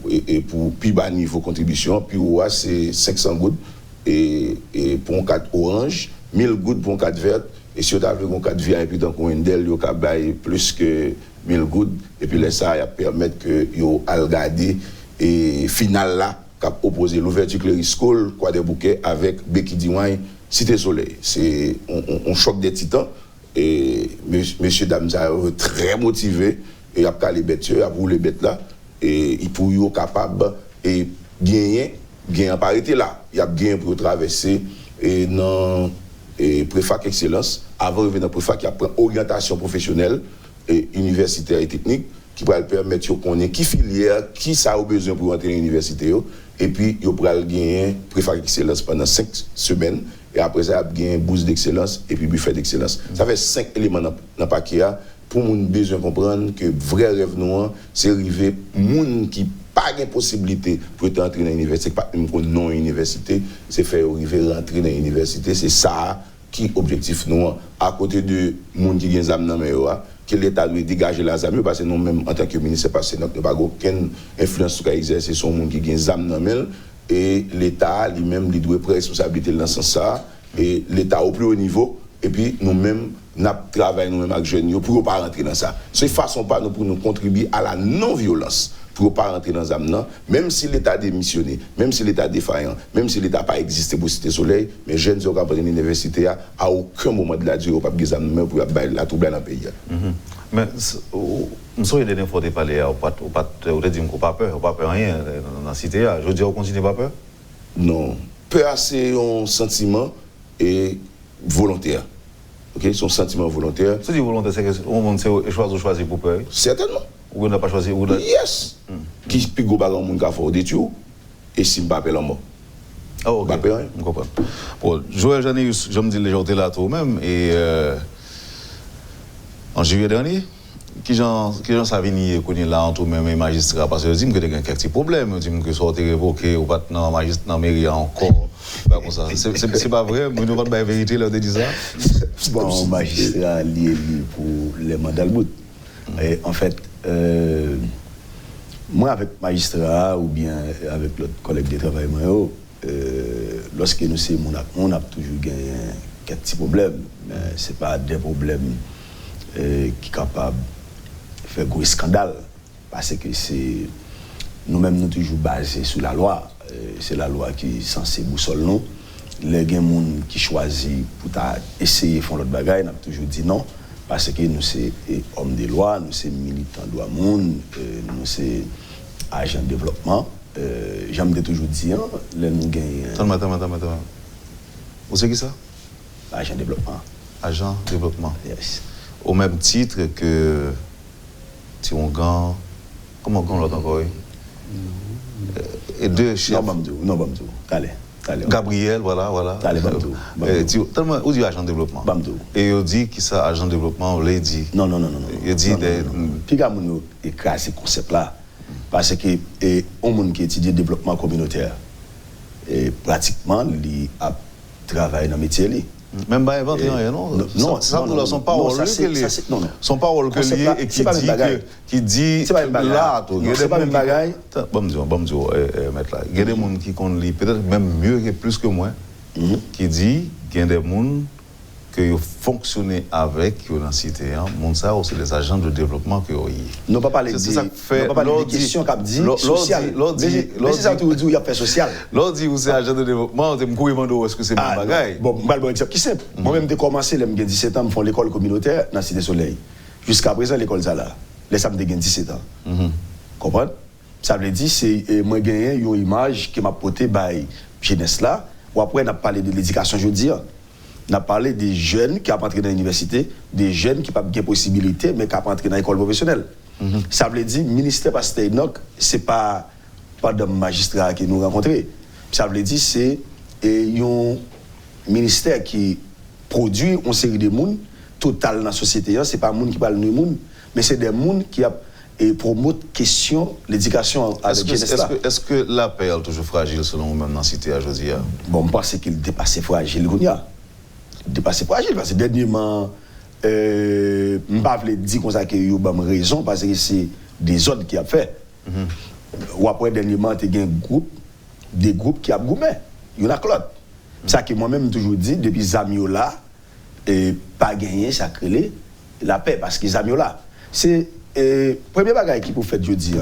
plus bas niveau contribution, puis c'est 500 gouttes et pour un cadre orange, 1000 gouttes pour un cadre vert, et si vous avez un cadre vert et puis dans un d'elle, vous avez plus que 1000 gouttes, et puis ça permet que vous regarder et final là, cap opposer l'ouverture Clériscole, quoi des bouquets avec Becky Diwain, Cité Soleil. C'est on choc des titans et monsieur dames très motivé et après les bêtes, après les bêtes là et il pour être capable et gagner en parité là, il y a gagné pour traverser et dans et préfac excellence avant de venir dans préfac qui apprend orientation professionnelle et universitaire et technique qui va permettre de connaître qui filière, qui ça a besoin pour entrer à l'université et puis il va gagner préfac excellence pendant 5 semaines et après ça il gagner bourse d'excellence et puis buffet d'excellence. Ça fait 5 éléments dans le paquet pour mon besoin comprendre que vrai rêve noir c'est arriver moun qui pas de possibilité pour entrer dans l'université, pas une non université, c'est faire arriver rentrer dans l'université, c'est ça qui objectif nous à côté de monde qui gagne zam dans meilleur que l'état doit dégager la zam parce que nous même en tant que ministre parce que nous pas aucune influence sur exercer son monde qui gagne zam dans mel et l'état lui-même il doit prendre responsabilité dans ce sens ça et l'état au plus haut niveau et puis nous-mêmes n'a travaillé nous-mêmes avec jeunes pour pas rentrer dans ça. C'est façon pas nous pour nous contribuer à la non-violence. Pour ne pas rentrer dans l'âme, même si l'État démissionné, même si l'État défaillant, même si l'État n'a pas existé pour Cité Soleil, mais jeunes qui ont appris l'université, à aucun moment de la durée, pas de âme pour la trouble dans le pays. Mais, nous sommes des fois de parler, on dit qu'on n'a pas peur rien dans la cité. Je veux dire, on continue pas peur? Non. Peur, c'est un sentiment et volontaire. Ok, son sentiment volontaire. C'est dire volontaire, c'est que on choisit pour peur? Certainement. Ou on n'a pas choisi? Yes. Qui peut go bagarre mon gars fort détruire et si m'pas la mort. Ah OK. Je comprends. Bon, Joël Janius, je me dis les gens étaient là tout même et en juillet dernier, qui j'en savini connaît là entre même et magistrat parce que dit que il y a quelques petits problèmes, dit que soit révoqué ou pas dans magistrat dans mairie encore. Pas comme ça. C'est pas vrai, mais nous pas la vérité là de dire ça. Bon, magistrat lié pour les mandats de bout. Et en fait moi avec magistrat ou bien avec l'autre collègue de travail lorsque nous sommes on a toujours gagné quelques petits problèmes mais c'est pas des problèmes qui sont capables de faire gros scandale parce que c'est nous-mêmes nous toujours basés sur la loi c'est la loi qui est censée boussole nous les gens qui choisissent pour essayer de faire l'autre bagaille n'a toujours dit non parce que nous sommes hommes de loi, nous sommes militants de droit monde, nous sommes agents de développement. J'aime toujours dire, nous gagnons. Attends. Vous savez qui ça? Agent de développement. Agent de développement. Yes. Au même titre que Tiongan, comment on l'autre encore? Et deux chefs. Non, Bamdou. Allez. Gabriel, voilà. Allez, Bamdou. Tellement, où dit agent de développement? Bamdou. Et il dit qui ça, agent de développement, on l'a dit. Non. Il dit des. Puis, nous écrase ce concept-là. Parce que, un monde qui étudie le développement communautaire, et pratiquement, il a travaillé dans le métier. Même pas inventé rien, non? Non, son parole que lié et qui dit là, c'est pas même bagaille. Bon, mettre là. Il y a des gens qui connaissent peut-être même mieux que plus que moi, qui dit qu'il y a des gens qui fonctionnent avec dans la cité, monde ça c'est les agents de développement que non pas parler des questions qu'a dit social. Mais c'est ça que tu dis il y a fait social. L'autre dit vous c'est agent de développement, tu me courir est-ce que c'est mon bagaille. Bon exemple qui simple. Moi-même j'ai commencé j'ai 17 ans, me font l'école communautaire dans Cité Soleil. Jusqu'à présent l'école ça là. Les samedi j'ai 17 ans. Comprendre? Ça veut dire c'est moi gagner une image qui m'a porté by jeunesse là ou après on a parlé de l'éducation je veux dire. On a parlé des jeunes qui ont entré dans l'université, des jeunes qui n'ont pas de possibilité, mais qui ont entré dans l'école professionnelle. Ça veut dire, le ministère Pasteur Enoch, ce n'est pas de magistrat qui nous rencontrons. Ça veut dire, c'est un ministère qui produit une série de monde, total dans la société. Ce n'est pas un monde qui parle de monde, mais c'est des gens qui promotent question l'éducation à la jeunesse. Est-ce que la paix est toujours fragile selon vous-même dans la cité à Josia? Bon, je pense qu'il dépasse fragile. Dépassé fragile parce que dernièrement je ne vais pas dire comme ça qu'il y a une raison parce que c'est des autres qui ont fait Ou après, dernièrement, il y a des groupes qui ont goumé. Il y en a Claude. Ça que moi-même toujours dit, depuis Zamiola, et pas gagné, ça crée la paix, parce que Zamiola, c'est le premier bagage qui peut faire jeudi,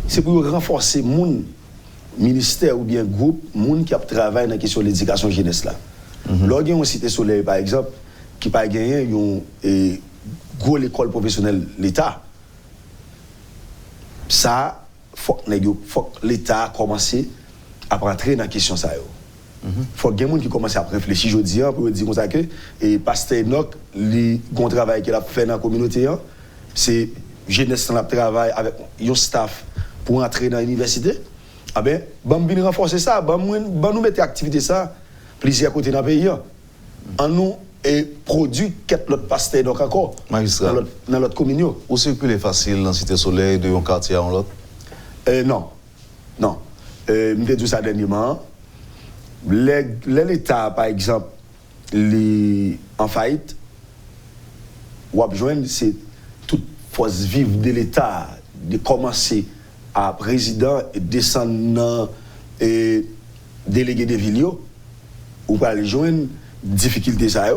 c'est pour renforcer mon ministère ou bien groupe, moun qui a travaillé dans la question de l'éducation jeunesse là. Lorsqu'il y a une Cité Soleil, par exemple, qui pas gagné une gros école professionnelle l'État, ça, faut que l'État commence à rentrer dans la question ça. Faut que les gens qui commencent à réfléchir aujourd'hui pour dire comme ça que et pasteur Enoch, le grand travail qu'il a fait dans la communauté, c'est jeunesse dans le travail avec un staff pour entrer dans l'université. Ah ben, venir renforcer ça, nous mettre activité ça, plaisir à côté dans le pays. En nous et produit quelques autres pasteurs donc encore magistrat dans l'autre commune. Ou circuler facile dans Cité Soleil de un quartier à l'autre? Non. Je vais dire ça dernièrement. L'État, par exemple, en faillite, ou à besoin, c'est toute force vive de l'État de commencer à président et descendre et délégué des villes, ou pas les joindre difficulté ça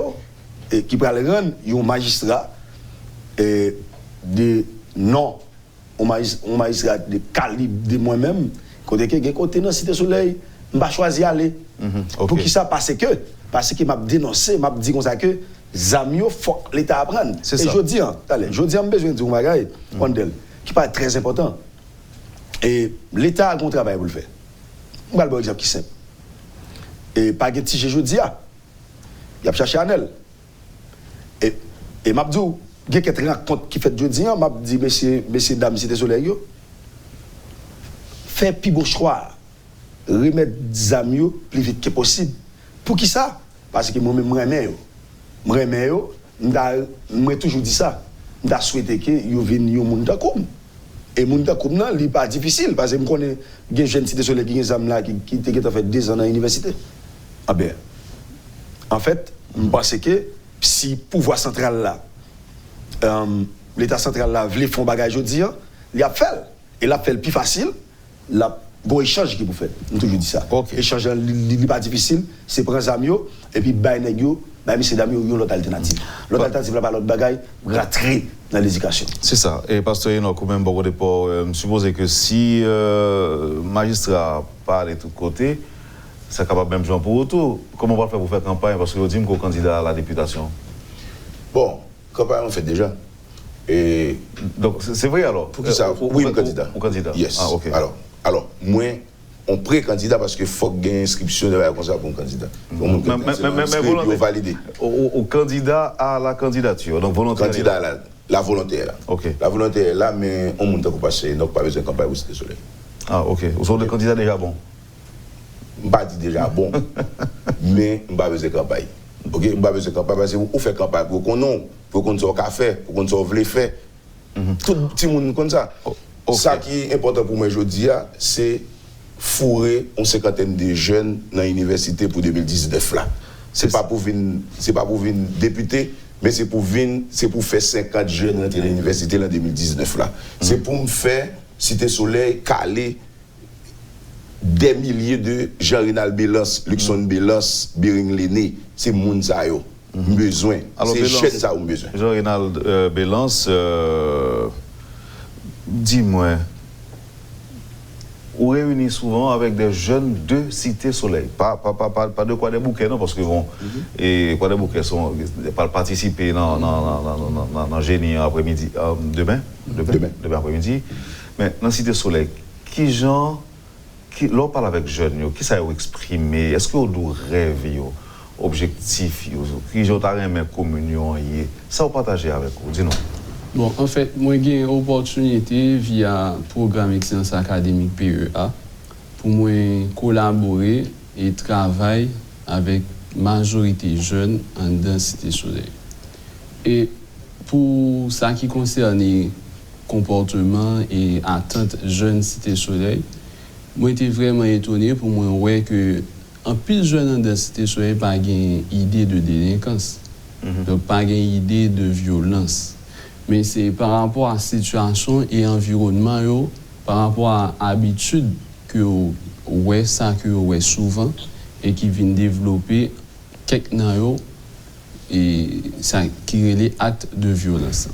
et qui peut aller rendre un magistrat de non un magistrat de calibre de moi-même côté dans Cité Soleil m'a choisi aller pour qui ça parce que m'a dénoncé m'a dit comme ça que Zamio faut l'État apprendre et je dis am besoin de un bagage qui pas très important et l'État a un travail pour le faire on va le exemple qui simple et pas que petit je dis il a cherché Anel. Et m'a dit, il y a quelques rencontres qui fait jeudi, m'a dit, messieurs, dames, Cité Soleil, fait plus beau choix, remettre des amis plus vite que possible. Pour qui ça? Parce que moi-même, moi toujours dit ça. Je souhaite que vous veniez au monde comme. Et le monde comme, ce n'est pas difficile, parce que je connais des jeunes Cité Soleil qui ont fait 2 ans dans l'université. Ah bien. En fait, je pense que si le pouvoir central là, l'État central là, voulait faire un bagage aujourd'hui, il a fait. Et il a fait le plus facile, il a un échange qui vous fait. Je toujours dit ça. Échange n'est pas difficile, c'est prendre les amis et puis bailler les amis ont l'autre alternative. L'autre alternative là, pas l'autre bagage, rentrer dans l'éducation. C'est ça. Et pasteur Enoch, quand même, beaucoup de je suppose que si magistrat parle de tous côtés, c'est capable même de jouer pour retour. Comment on va faire pour faire campagne? Parce que vous dites qu'on est candidat à la députation. Bon, campagne on fait déjà. Et donc c'est vrai alors? Pour qui ça? Oui, un candidat. Au candidat? Yes. Ah, ok. Alors, moi, on pré-candidat parce qu'il faut qu'il y ait une inscription de comme ça pour un candidat. Mais volontaire. Validé. Au candidat à la candidature, donc volontaire. Candidat à la volonté est là. Ok. La volonté est là, mais on monte pour passer, donc pas besoin de campagne pour Cité Soleil. Ah, ok. Vous êtes le candidat déjà bon? Je ne pas dire déjà bon, mais je n'ai pas besoin de campagne. Ok, je n'ai pas besoin de campagne parce que vous faites campagne pour qu'on soit café, pour qu'on soit voulez faire. Tout le monde comme ça. Ça qui est important pour moi aujourd'hui, c'est fourrer une cinquantaine de jeunes dans l'université pour 2019 là. C'est pas pour venir député, mais c'est pour faire 50 jeunes rentrer dans l'université en 2019 là. C'est pour me faire Cité Soleil caler des milliers de Jean-Renal Bélance, Luxon Bélance, Bering Léné, c'est moun sa yo. Besoin. C'est jeunes ça ont besoin. Jean-Renal Bélance, dis-moi, vous réunissez souvent avec des jeunes de Cité Soleil. Pas de quoi des bouquets, non, parce que bon, et quoi des bouquets sont pas participer dans génie après-midi, demain après-midi, mais dans Cité Soleil, qui gens l'on parle avec jeunes, qui ça exprimer? Est-ce que vous doit rêver, objectif, qui j'ai une communion, ça vous partagez avec vous? Dis-nous. Bon, en fait, moi j'ai une opportunité via le programme Excellence Académique PEA pour moi collaborer et travailler avec la majorité jeunes en dans Cité Soleil. Et pour ça qui concerne les comportements et attentes jeunes Cité Soleil, moi j'étais vraiment étonné pour moi ouais que en plus jeunes dans Cité Soleil pas une idée de délinquance, donc pas une idée de violence. Mais c'est par rapport à la situation et environnement, par rapport à l'habitude que ouais ça que ouais souvent et qui vient développer quelques nayo et ça qui les actes de violence.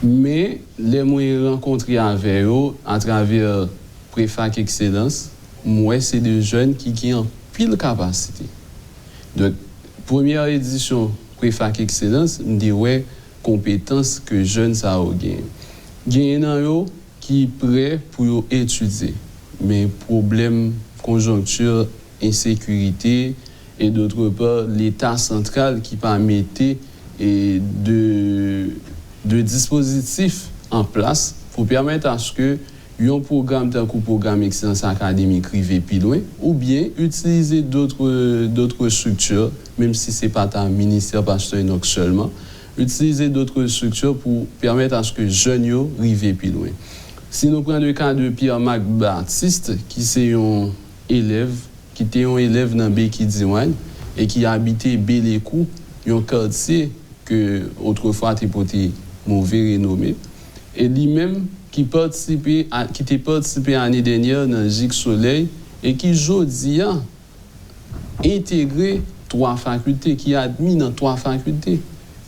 Mais les moyens rencontrés avec eux à travers Préfac Excellence, moi c'est des jeunes qui ont pile capacité. Donc première édition Préfac Excellence, me dit ouais compétences que jeunes ça ont gagné. Gagné dans eux qui prêt pour étudier, mais problème conjoncture, insécurité et d'autre part l'État central qui permettait de dispositifs en place pour permettre à ce que un programme tel qu'un programme excellence académique rive plus loin ou bien utiliser d'autres structures, même si ce n'est pas un ministère Pasteur Enoch seulement, utiliser d'autres structures pour permettre à ce que jeunes rive plus loin. Si nous prenons le cas de Pierre-Marc Baptiste, qui est un élève, qui était un élève dans Béki-Diwan et qui habitait Bélécou, un quartier que autrefois était mauvais renommé, et lui-même qui était participé l'année dernière dans Gic Soleil et qui aujourd'hui a intégré 3 facultés, qui a admis dans 3 facultés,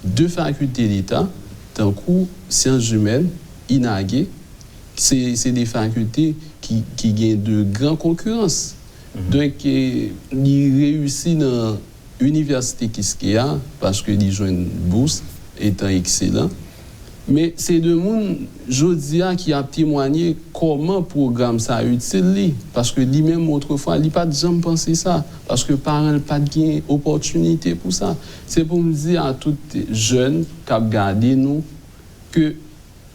2 facultés d'État, tant que sciences humaines, INAGE, c'est des facultés qui gagnent de grandes concurrences. Donc, il réussit dans l'université Kiskeya parce qu'il joue une bourse, étant excellent. Mais c'est de monde Jodia qui a témoigné comment le programme ça utile parce que lui-même autrefois il pas jamais pensé ça parce que parents pas de opportunité pour ça. C'est pour me dire à tous les jeunes qui regardent nous que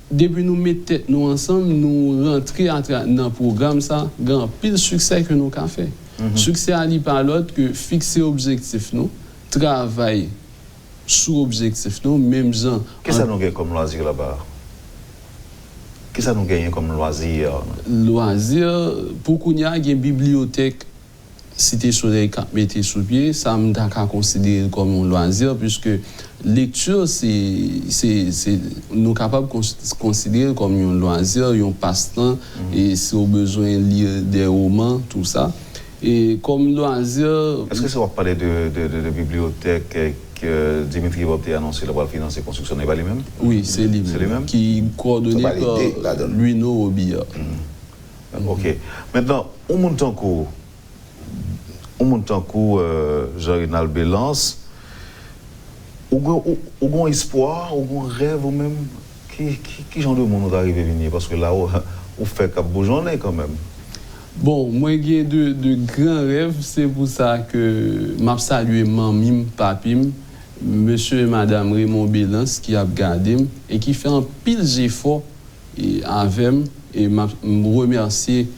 depuis nous mettre tête nous ensemble nous rentrer dans le programme ça grand pile succès que nous avons fait. Succès à lui par l'autre que fixer objectif nous travail sous objectif non même gens. Qu'est-ce que ça nous gagne comme loisir là-bas? Qu'est-ce que ça nous gagne comme loisir? Loisir pour qu'on y a une bibliothèque Cité Soleil qui mettait sous pied, ça me t'a considéré comme un loisir puisque lecture c'est nous capables de considérer comme un loisir, un passe-temps et si on besoin de lire des romans tout ça. Et comme loisir. Est-ce que ça va parler de bibliothèque que Dimitri Bob a annoncé la financer la construction n'est pas les mêmes? Oui, c'est les mêmes. Qui coordonné par Luino Robillard. Ok. Maintenant, on monte en cours, Jean-Renal Bélance. On a espoir, on a rêve ou même. Qui genre de monde arrive à venir? Parce que là, on fait qu'à bougeonner quand même. Bon, moi j'ai de grands rêves, c'est pour ça que m'a salué mamim, papim, monsieur et madame Raymond Bélance qui a regardé et qui fait un pile d'efforts avec et m'a remercié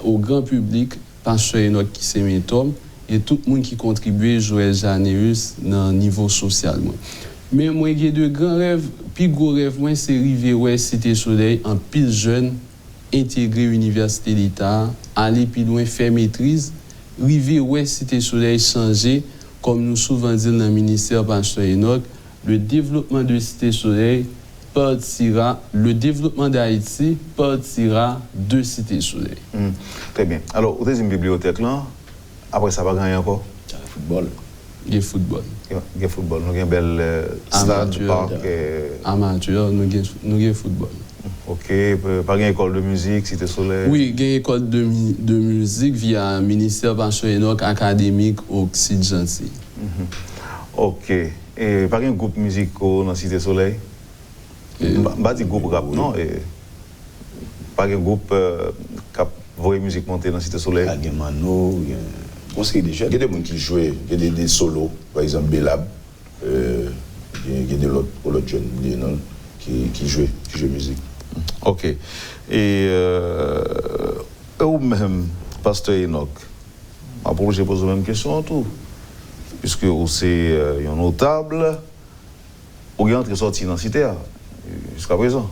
au grand public Pasteur Enoch qui c'est mes tomes et tout le monde qui contribue Joël Janeus dans le niveau social. Mais moi j'ai de grands rêves, puis gros rêve moi c'est arriver ouais Cité Soleil en pile jeune intégrer l'université d'État, aller plus loin, faire maîtrise, arriver ouais Cité Soleil changer, comme nous souvent dit dans le ministère Pasteur Enoch, le développement de Cité Soleil partira, le développement d'Haïti partira de Cité Soleil. Très bien. Alors, au deuxième bibliothèque là, après ça va gagner encore? Football. Il y a football. Il y a football. Nous avons un bel stade, parc. Amateur, nous avons football. Ok, pas une école de musique, Cité Soleil? Oui, il y a une école de musique via le ministère Pasteur Enoch académique au Site Gentil. Ok. Et pas un groupe musical dans Cité Soleil? Pas de groupe rap, non? Pas un groupe qui voit musique monter dans Cité Soleil? Il y a des Mano, il y a des gens qui jouent, il y a des solos, par exemple Belab, il y a des autres jeunes qui jouent musique. Ok. Et vous-même, Pasteur Enoch, je pose la même question à tout. Puisque vous c'est un notable, vous avez entré sorti dans la cité jusqu'à présent.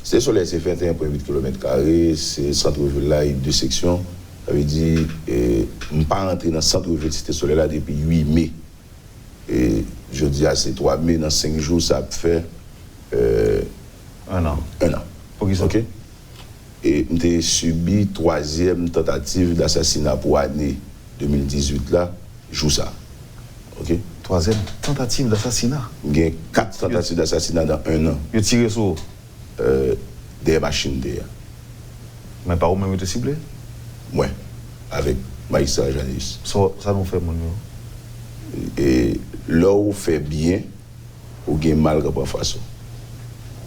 Cité Soleil, c'est 21,8 km², c'est centre-ville là, il y a 2 sections. Ça veut dire, je ne suis pas rentré dans le centre-ville de Cité Soleil là depuis 8 mai. Et je dis à ces 3 mai, dans 5 jours, ça a fait 1 an. 1 an. Pour qui ça? OK? Et j'ai subi 3e tentative d'assassinat pour l'année 2018 là, joue ça. OK? 3e tentative d'assassinat. J'ai 4 tentatives d'assassinat dans 1 an. Il a tiré sur des machines derrière. Mais par où même il était ciblé? Ouais, avec magistrat Janice. Ça nous fait mon nom. Et là où fait bien, ou gain mal de façon.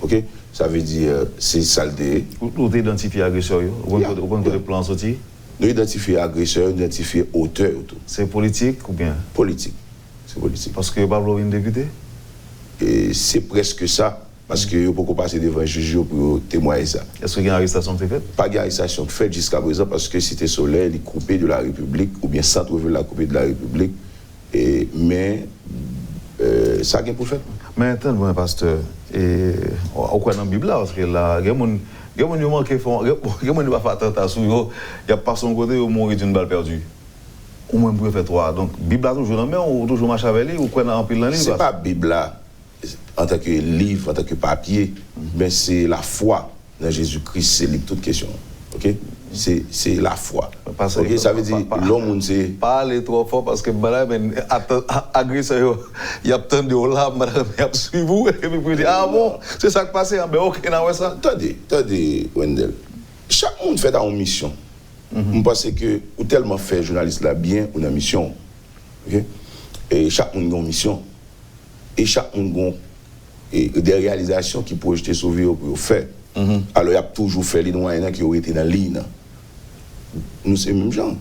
OK? Ça veut dire, c'est saleté. Vous identifiez l'agresseur, vous avez des plans sortis? Nous identifions l'agresseur, nous identifions l'auteur. C'est politique ou bien? Politique. C'est politique. Parce que Pablo est député? Et c'est presque ça. Parce que vous pouvez passer devant un juge pour témoigner ça. Est-ce qu'il y a une arrestation qui est faite? Pas d'arrestation faite jusqu'à présent parce que Cité Soleil est coupé de la République ou bien centre-ville la coupé de la République. Mais ça a rien pour faire. Mais attends, pasteur, au quoi dans la Bible là, parce que là, il y a des gens qui manquent, il y a des gens qui pas attention, il n'y a pas son côté, ils mourent d'une balle perdue. Au moins, vous faire 3. Donc, la Bible là, toujours dans la main, ou toujours marche avec lui, ou quoi dans le livre? Ce n'est pas la Bible là, en tant que livre, en tant que papier, mais c'est la foi dans Jésus-Christ, c'est toute question. OK? C'est la foi. Okay? Ça veut dire l'homme, c'est. Pas aller trop fort parce que madame, agresseur, il y a tant de là, madame, il y a suivi vous, et puis vous dites, ah bon, c'est ça qui passe, ben ok, non, ça. Attendez, Wendell. Chaque monde fait une mission. Je pense que ou tellement fait journaliste là bien, ou une mission. Okay? Et chaque monde a une mission. Et chaque monde a des réalisations qui peuvent être sauvées pour faire. Alors, il y a toujours fait les moyens qui ont été dans l'île. Nous, c'est le même genre.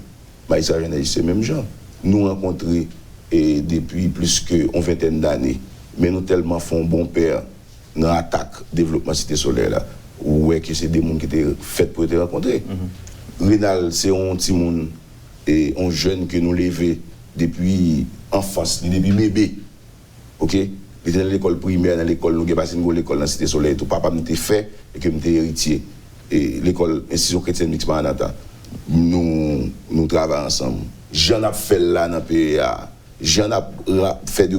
Maïssa Jeunesse, c'est le même genre. Nous rencontrés depuis plus qu'une vingtaine d'années. Mais nous tellement font bon père dans l'attaque développement Cité Solaire là. Où est que c'est des gens qui étaient faits pour te rencontrer. Rénal, c'est un petit monde et un jeune que nous levons depuis enfance, depuis bébé. OK? Il était dans l'école primaire, dans l'école, nous avons passé une l'école dans la Cité Soleil, tout papa m'était fait et que m'était héritier. Et l'école, institution chrétienne mixte Maranatha, nous travaillons ensemble. J'en ai fait là dans le pays, j'en ai fait de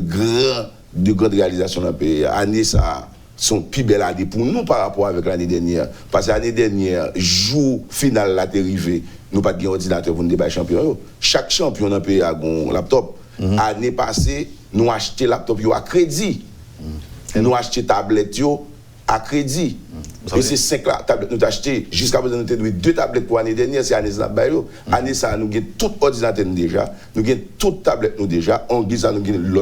grandes réalisations dans le pays. L'année, ça, sont plus belles années pour nous par rapport avec l'année dernière. Parce que l'année dernière, jour final, là, t'es arrivé, nous pas de ordinateur pour nous débattre champion. Chaque champion dans le pays a un laptop. L'année passée, nous acheté laptop à crédit. Nous acheté tablette à crédit. Et c'est 5 tablettes nous acheté. Jusqu'à présent, nous avons 2 tablettes pour l'année dernière, c'est l'année ça. L'année ça, nous avons tout ordinateur déjà. Nous avons toute tablette nous déjà. En guise, nous avons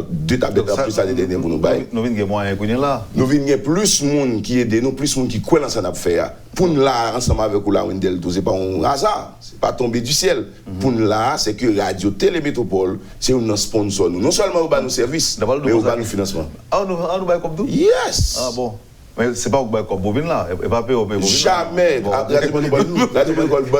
2 tablettes en plus l'année dernière pour nous. Nous venons moyen là. Nous venons plus de monde qui aide nous, plus de monde qui croit dans ce qu'on a fait. Pour nous là, ensemble avec nous, là, Wendell, ce n'est pas un hasard. Ce n'est pas tombé du ciel. Pour nous là, c'est que Radio Télémétropole, c'est un sponsor. Non seulement au bas nos services, mais au bas nos financements. Ah, nous avons comme tout? Yes! Ah bon. Mais c'est pas comme bobine là, et pas payé au bobine. Jamais. Radio Métropole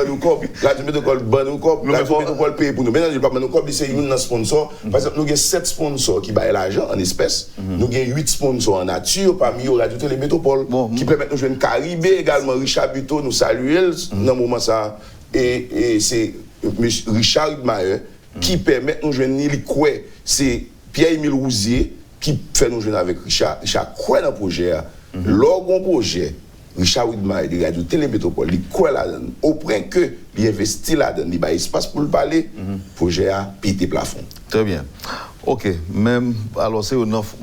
paye pour nous. Maintenant, je ne pas nous cop, c'est un sponsor. Par exemple, nous avons 7 sponsors qui baillent l'argent en espèces. Nous avons 8 sponsors en nature, parmi eux Radio Télémétropole, qui permettent de jouer une Caribé également. Richard Buteau, nous saluons dans le moment ça. Et c'est Richard Hudmayer qui permet de nous jouer une Koué. C'est Pierre-Émile Rousier qui fait nous jouer avec Richard. Richard Koué dans le projet. L'orgon projet, Richard Widmar de Radio Télémétropole, il croit là-dedans, au point que il investit là-dedans, il a espace pour le parler, le projet a pété plafond. Très bien. Ok, même, alors c'est une offre.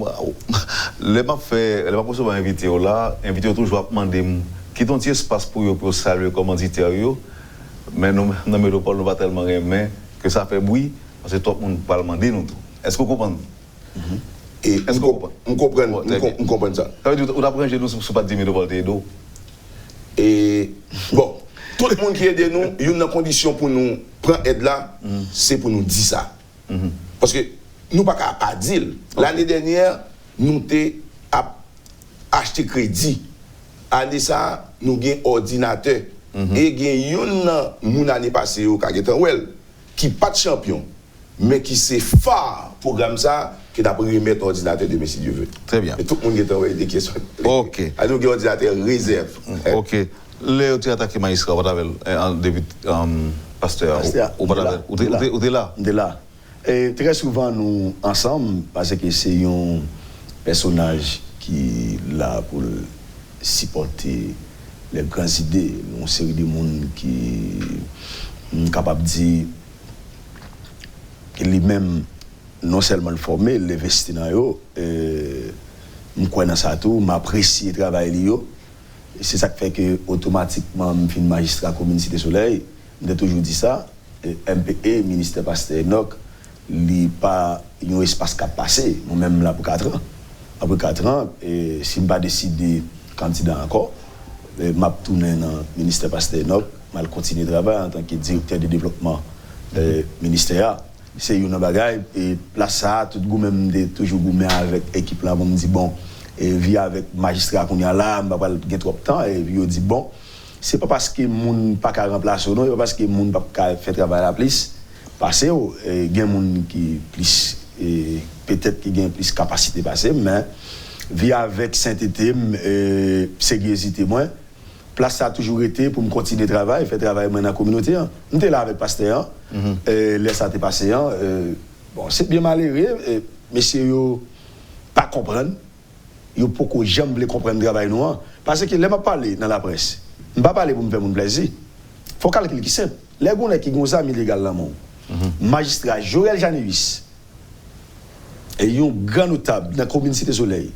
Les m'a invité là, invité toujours à demander qui ont un espace pour saluer comme commanditaire, mais nous, dans le métropole, nous pas tellement aimer que ça fait bruit, parce que tout le monde parle demander nous. Est-ce que vous comprenez? Et on comprend ça. Ça veut dire qu'on apprend chez nous sur pas 10 000 volts d'eau. Et bon, tout le monde qui aide nous, il y a une condition pour nous prendre aide là, c'est pour nous dire ça. Parce que nous pas qu'à dire. L'année dernière, nous avons acheté crédit. L'année ça, nous avons un ordinateur. Et nous avons l'année passée au Kagetanwell, qui n'est pas de champion, mais qui c'est phare programme ça. Qui n'a pas remettre ordinateur de si Dieu veut. Très bien. Et tout le monde qui a envoyé des questions. Ok. Alors, il y a un ordinateur réserve. Ok. Les autres attaques magistrat, en début, pasteur, ou de là? De là. Et très souvent, nous, ensemble, parce que c'est un personnage qui est là pour supporter les grandes idées, une série de monde qui sont capables de dire que lui-même, non seulement le former, l'investir dans eux, je crois dans ça tout, m'apprécie le travail. C'est ça qui fait que automatiquement, je suis magistrat commune Cité Soleil. J'ai toujours dit ça. MPE, ministère Pasteur Enoch, il n'y a pas un espace qui a passé. Moi-même là pour 4 ans. Après 4 ans, si je n'ai pas décidé candidat encore, je vais tourner dans le ministère Pasteur Enoch, je vais continuer de travailler en tant que directeur de développement ministère. C'est une bagaille et là ça tout goût même toujours goûter avec équipe là on me dit bon et via avec magistrat qu'on y a là on va pas gagner trop de temps et puis on dit bon c'est pas parce que moun pas ka remplacer non pas parce que moun pas ka faire travail à plus passer et gain moun qui plus peut-être qui gagne plus capacité passer mais via avec sainteté sécurité moins place ça a toujours été pour me continuer de travailler, faire travail dans la communauté. On était là avec pasteur, laisse ça te passer. Bon, c'est bien malheureux, messieurs, pas comprendre. Ils ne peuvent jamais comprendre le travail nous. Parce que les m'a parlé dans la presse. Je ne vais pas parler pour me faire mon plaisir. Il faut calculer qui c'est. Les gens qui ont des amis illégaux dans le monde. Magistrat Joël Janevis, et un grand notable dans la commune Cité Soleil,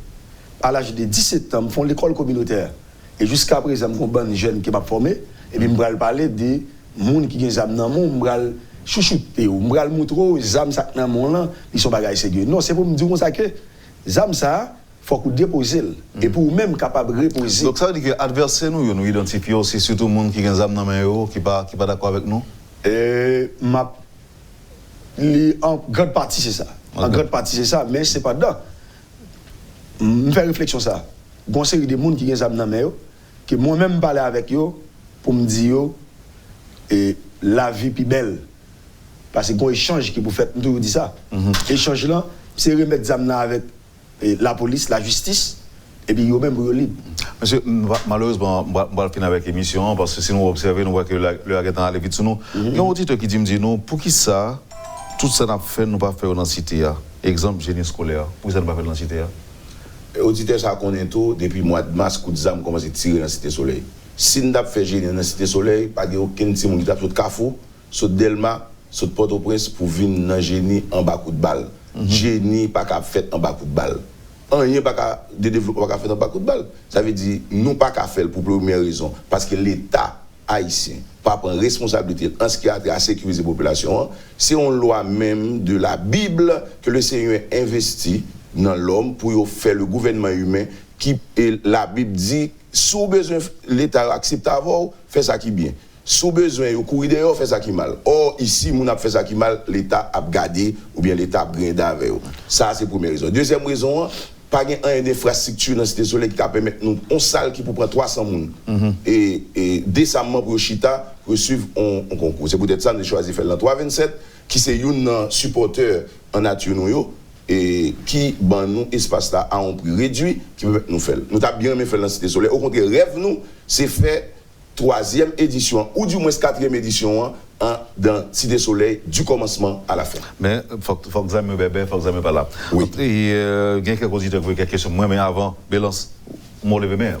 à l'âge de 17 ans, font l'école communautaire. Et jusqu'à présent, je suis un jeune qui m'a formé. Et puis, je vais parler des gens qui ont des âmes dans le monde. Je vais chouchouter, je vais montrer les âmes dans le monde, ils sont bagages sérieux. Non, c'est pour me dire que les âmes, ça, il faut qu'on dépose. Et pour même capable de reposer. Donc, ça veut dire que l'adversaire, nous identifions aussi surtout les gens qui ont des âmes dans le monde, qui ne sont pas d'accord avec nous? En grande partie, c'est ça. En grande partie, c'est ça. Mais ce n'est pas dedans. Je fais réflexion ça. Il y a une série de gens qui ont des âmes dans le monde. Que moi-même parler avec eux pour me dire et la vie plus belle parce qu'il y a un échange qui vous fait nous dit ça échange là c'est remettre des âmes avec la police la justice et puis eux même pour libre. Monsieur, malheureusement on va finir avec l'émission parce que si nous observons nous voit que le est allé vite sur nous. Il y a un auditeur qui dit nous pour qui ça tout ça n'a fait nous pas faire dans la cité exemple génie scolaire pour ça nous pas faire dans la cité Auditeur, ça connaît tout. Depuis le mois de mars, coup de zame commence à tirer dans la Cité Soleil. Si nous avons fait génie dans la Cité Soleil, pas de aucun petit monde qui a fait Carrefour, sur Delma, sur Port-au-Prince pour venir dans génie en bas coup de balle. Génie pas qu'à fait en bas coup de balle. Rien pas qu'à de développement pas qu'à fait en bas coup de balle. Ça veut dire nous pas qu'à faire pour première raison parce que l'État haïtien pas prendre responsabilité en ce qui a trait à sécuriser la population. C'est une loi même de la Bible que le Seigneur investit dans l'homme pour faire le gouvernement humain qui la Bible dit sous besoin l'État accepte avoir fait ça qui bien sous besoin au courir dehors fait ça qui mal or ici mon a fait ça qui mal l'État a gardé ou bien l'État a grindé avec ça c'est première raison deuxième raison pas une infrastructure dans Cité Soleil qui permet nous on salle qui pour prendre 300 personnes et décemment pour Chita pour suivre un concours c'est peut-être ça nous choisi faire dans 327 qui c'est un supporter en nature nous et qui ban nous espace là à un prix réduit qui peut nous faire. Nous t'a bien aimé faire dans Cité Soleil. Au contraire, rêve nous, c'est faire 3e édition ou du moins 4e édition dans Cité Soleil du commencement à la fin. Mais faut que vous ayez bébé, faut que vous ayez pas là. Oui. Et il y a quelques auditeurs qui veulent quelques questions. Moi, mais avant, Bélance, mon levé main.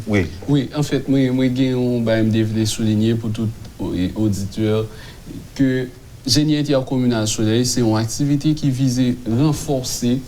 Oui. Oui, en fait, moi, je voulais souligner pour tout auditeur que Génie intercommunal Soleil, c'est une activité qui vise à renforcer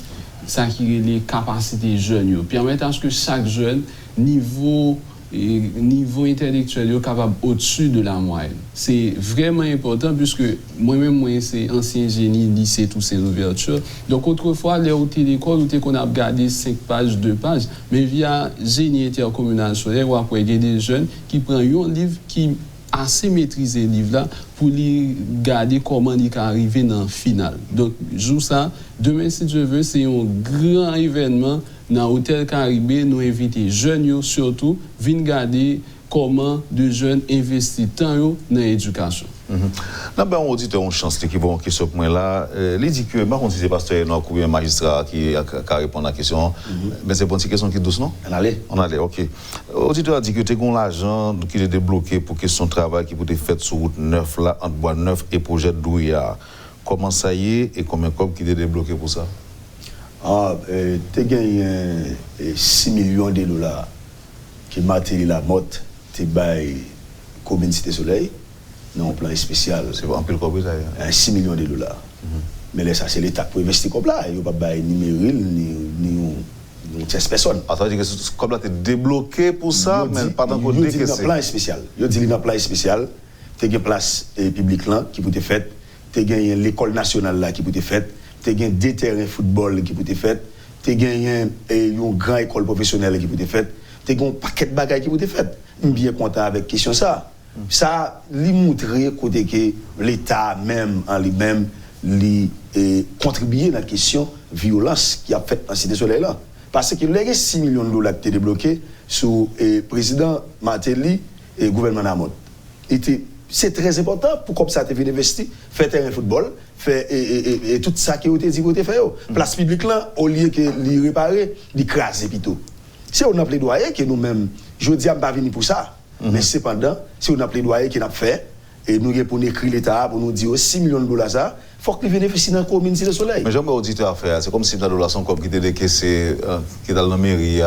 les capacités jeunes, permettre à ce que chaque jeune, niveau intellectuel, est capable au-dessus de la moyenne. C'est vraiment important puisque moi-même, c'est ancien génie, lycée, toutes ces ouvertures. Donc, autrefois, là où tu l'école, où on a gardé 5 pages, 2 pages, mais via Génie intercommunal Soleil, on a des jeunes qui prennent un livre qui assez maîtriser le livre là pour lui garder comment il peut arriver dans le final. Donc, joue ça. Demain, si Dieu veut, c'est un grand événement dans l'Hôtel Caribé. Nous invitons jeunes surtout, viennent garder comment de jeunes investissent tant dans l'éducation. Là, ben, on dit que on chance qui vont qui ce point-là. Il dit que, par contre, si c'est pasteur Enoch ou bien magistrat qui a répondu à la question, mais c'est une petite question qui est douce, non? On allait, ok. Auditeur a dit que tu as l'argent qui est débloqué pour question de travail qui peut être fait sur route 9, là, entre Bois 9 et projet de Douillard. Comment ça y est et combien de cob qui est débloqué pour ça? Tu as gagné 6 millions de dollars que Martelly Lamotte te bail commune Cité Soleil dans un plan spécial. C'est un peu le cob ça. 6 millions de dollars. Mais là, ça, c'est l'État pour investir comme là. Il n'y a pas ni Meril, ni tierce personne. Ah, ça veut dire que ce cob là t'es débloqué pour ça, mais pas dans le côté que c'est. Un plan spécial. Il dit un plan spécial. Tu as une place publique là qui peut être faite. Tu as l'école nationale là qui peut être faite. Tu as des terrains de football qui peut être faite. Tu as une grande école professionnelle qui peut être faite. Tu as un paquet de bagages qui peut être faite. Je suis bien content avec la question ça. Ça, lui montrer côté que l'État même en lui-même contribuer dans la question de violence qui a fait dans Cité Soleil là. Parce que les 6 millions de dollars qui étaient débloqués sous le président Martelly et le gouvernement Lamotte. C'est très important pour comme ça tu viens investir, faire terrain de football, faire et tout ça qui a été dit pour faire. Place publique là, au lieu que les réparer, les craser plutôt. Si on a plaidoyer que nous-mêmes, je dis à ne pas venir pour ça. Mais cependant, si on a plaidoyer qu'il a fait, et nous pour écrire l'État, pour nous dire 6 millions de dollars ça, il faut que nous bénéficions dans la commune Cité Soleil. Mais j'aimerais auditeur à faire, c'est comme si dans la dollars qui était décaissé, qui est dans la mairie,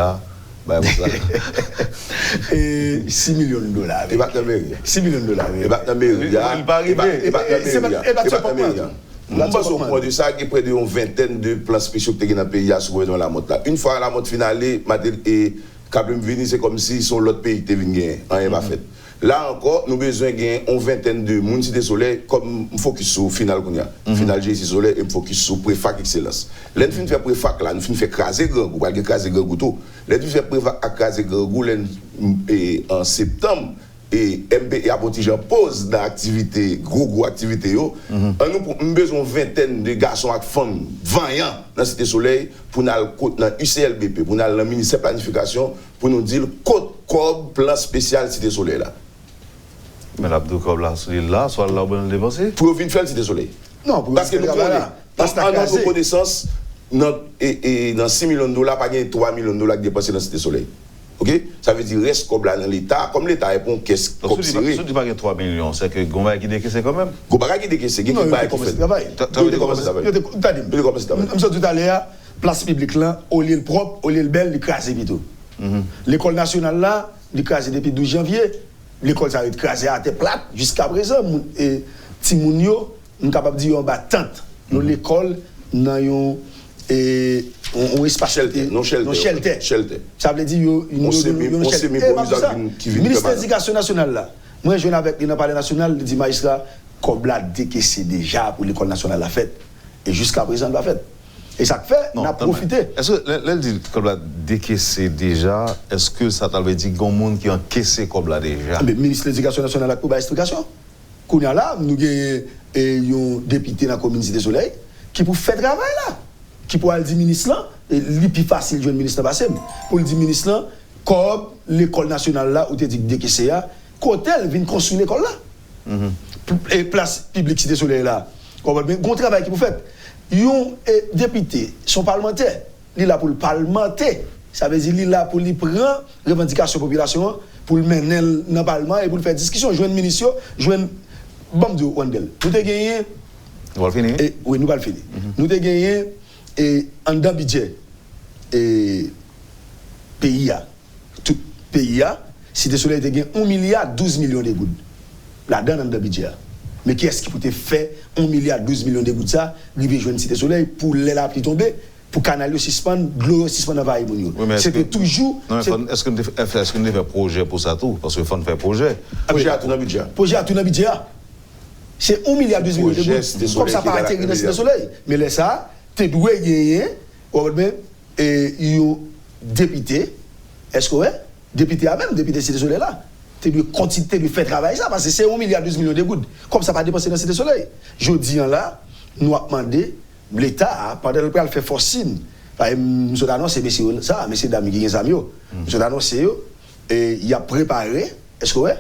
et 6 millions de dollars. Et pas dans la mairie. 6 millions de dollars. Et pas dans la mairie. Il pas arrivé. Et pas dans la mairie. Nous passons au point de ça, il y a près d'une vingtaine de plans spéciaux qui sont dans le pays sous gouvernement Lamotte. Une fois la Lamotte finale, et Kablem vini, c'est comme si son l'autre pays était venu gagner. Rien pas fait. Là encore, nous avons besoin de gagner une vingtaine de monde Cité Soleil, comme on focus sur le final qu'on a. Final Cité Soleil et on focus sur préfac excellence. Là, nous faisons préfac là, nous faisons craser grand goût, pas craser grand goût tout. Là, nous faisons préfac à craser grand goût en septembre. Et MB a pose dans l'activité, gros activité. Nous avons besoin d'une vingtaine de garçons et femmes vaillants dans la Cité Soleil pour aller dans l'UCLBP, pour aller dans le ministère de Planification, pour nous dire code plan spécial Cité Soleil là. Mais l'abdou comme là, soit là, on va le dépenser. Pour venir faire le Cité Soleil. Non, pour parce que nous connaissons, en notre connaissance, dans 6 millions de dollars, pas 3 millions de dollars dépensés dans le Cité Soleil. Ok? Ça veut dire reste comme là dans l'État, comme l'État répond qu'est-ce qu'on Si tu dis pas que 3 millions, c'est que Gomba qui décaisse quand même. Gomba qui décaisse, qui va qui fait. Tu commences à travailler. Tout à l'heure, place publique là, au lieu le propre, au lieu le bel, il crase plutôt. L'école nationale là, il crase depuis 12 janvier. L'école ça a été crasée à terre plate jusqu'à présent. Et Timounio, on est capable de dire en bas tente. Dans l'école, on espace shelter. Non shelter. Ça veut dire on sait le ministère de l'Éducation nationale là. Moi je viens avec le palais national, il dit magistrat comme là décaissé déjà pour l'école nationale la fête et jusqu'à présent la fête. Et ça fait on a profité. Est-ce que elle dit comme là décaissé déjà, est-ce que ça veut dire qu'il y a un monde qui a encaissé comme là déjà? Mais ministre de l'Éducation nationale a pour explication. Qu'on a là, nous avons un député dans la commune Cité Soleil qui pour faire travail là. Qui pour aller dire ministre là, et lui plus facile de jouer ministre passé. Pour le dire ministre là, comme l'école nationale là où tu dis décaissé là, côté elle vient construire l'école là. Et place publique Cité Soleil là. Bon travail qui vous faites. Yon député, son parlementaire, il est là pour le parlementer. Ça veut dire qu'il est là pour lui prendre revendication de la population, pour le mener dans le parlement et pour le faire discussion. Joindre ministre, joindre Bamdou Wandel. Nous avons gagné. Nous allons finir. Oui, nous allons finir. Nous avons gagné en d'un budget PIA. Tout PIA, Cité Soleil a gagné 1 milliard 12 millions de gouttes. Là-dedans, dans le budget. Mais qui est-ce qui peut faire 1 milliard 12 millions de gouttes ça, arriver joindre Cité Soleil pour les la pluie tomber, pour canaliser suspendre, l'eau suspendre dans vaille mounio. C'était toujours. Non, est-ce que nous fait un projet pour ça tout? Parce qu'il faut faire projet. Projet à tout dans le budget. Projet à tout dans le budget. C'est 1 milliard 12 millions de gouttes. Comme ça, par atterrir dans Cité Soleil. Mais là, ça, tu dois gagner, et il y a député, est-ce que ouais? Député à même, député Cité Soleil là. Tu dois continuer de faire travailler ça parce que c'est 1 milliard 12 millions de gouttes. Comme ça, pas dépenser dans Cité Soleil. Je dis là, nous avons demandé l'État, pendant le faire forcing. Monsieur d'annonce, c'est messieurs ça, messieurs dames qui ont des monsieur d'annonce, et il a préparé, est-ce que ouais,